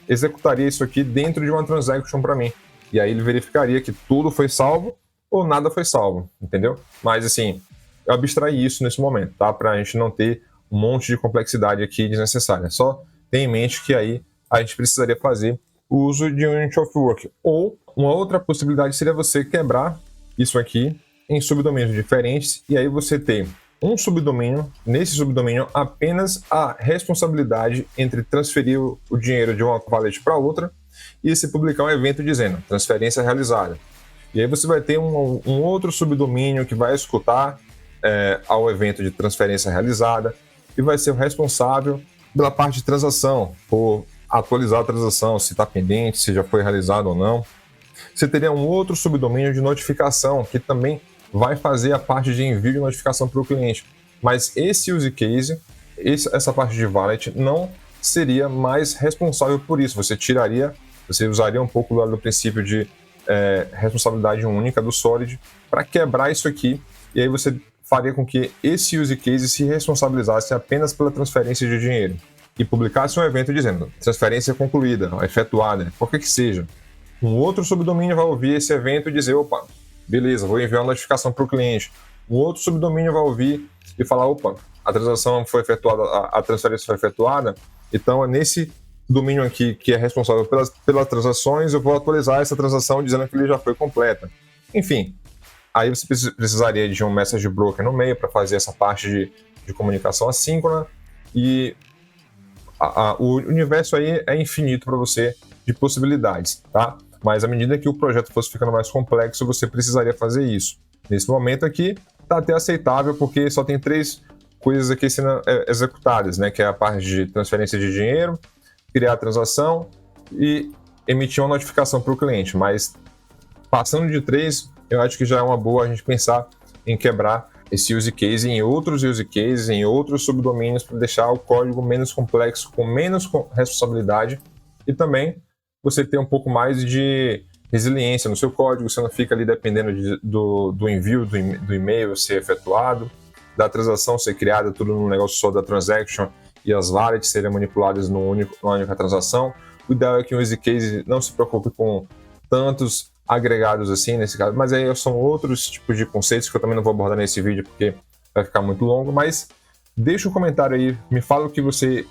executaria isso aqui dentro de uma transaction para mim. E aí ele verificaria que tudo foi salvo ou nada foi salvo, entendeu? Mas, assim, eu abstraí isso nesse momento, tá? Para a gente não ter um monte de complexidade aqui desnecessária. Só tenha em mente que aí a gente precisaria fazer o uso de Unit of Work. Ou uma outra possibilidade seria você quebrar isso aqui em subdomínios diferentes e aí você ter um subdomínio, nesse subdomínio apenas a responsabilidade entre transferir o dinheiro de uma wallet para outra e se publicar um evento dizendo transferência realizada. E aí você vai ter um outro subdomínio que vai escutar ao evento de transferência realizada e vai ser o responsável pela parte de transação, por atualizar a transação, se está pendente, se já foi realizado ou não. Você teria um outro subdomínio de notificação, que também vai fazer a parte de envio de notificação para o cliente. Mas esse use case, essa parte de wallet, não seria mais responsável por isso. Você usaria um pouco do princípio de responsabilidade única do Solid para quebrar isso aqui, e aí você faria com que esse use case se responsabilizasse apenas pela transferência de dinheiro e publicasse um evento dizendo transferência concluída, efetuada, qualquer que seja. Um outro subdomínio vai ouvir esse evento e dizer, opa, beleza, vou enviar uma notificação para o cliente. Um outro subdomínio vai ouvir e falar, opa, a transação foi efetuada, a transferência foi efetuada, então é nesse domínio aqui que é responsável pelas transações, eu vou atualizar essa transação dizendo que ele já foi completa. Enfim, aí você precisaria de um message broker no meio para fazer essa parte de comunicação assíncrona e o universo aí é infinito para você de possibilidades, tá? mas à medida que o projeto fosse ficando mais complexo, você precisaria fazer isso. Nesse momento aqui, está até aceitável, porque só tem 3 coisas aqui sendo executadas, né? Que é a parte de transferência de dinheiro, criar a transação e emitir uma notificação para o cliente. Mas passando de 3, eu acho que já é uma boa a gente pensar em quebrar esse use case em outros use cases, em outros subdomínios, para deixar o código menos complexo, com menos responsabilidade, e também você ter um pouco mais de resiliência no seu código. Você não fica ali dependendo do envio do e-mail ser efetuado, da transação ser criada, tudo num negócio só da transaction, e as wallets serem manipuladas numa única transação. O ideal é que o use case não se preocupe com tantos agregados assim nesse caso, mas aí são outros tipos de conceitos que eu também não vou abordar nesse vídeo porque vai ficar muito longo. Mas deixa um comentário aí, me fala o que você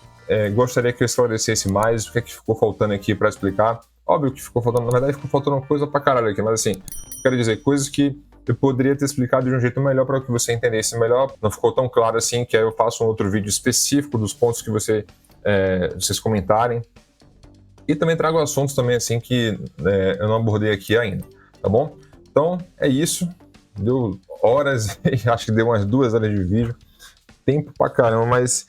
gostaria que eu esclarecesse mais, o que é que ficou faltando aqui para explicar. Óbvio que ficou faltando, na verdade ficou faltando coisa pra caralho aqui, mas assim, quero dizer, coisas que eu poderia ter explicado de um jeito melhor para que você entendesse melhor, não ficou tão claro assim, que aí eu faço um outro vídeo específico dos pontos que vocês comentarem. E também trago assuntos também assim que eu não abordei aqui ainda, tá bom? Então é isso, deu horas, acho que deu umas 2 horas de vídeo, tempo pra caramba, mas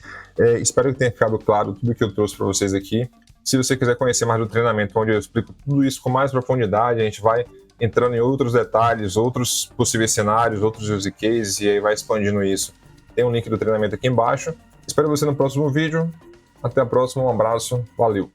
espero que tenha ficado claro tudo que eu trouxe para vocês aqui. Se você quiser conhecer mais do treinamento, onde eu explico tudo isso com mais profundidade, a gente vai entrando em outros detalhes, outros possíveis cenários, outros use cases, e aí vai expandindo isso. Tem um link do treinamento aqui embaixo. Espero você no próximo vídeo. Até a próxima, um abraço, valeu!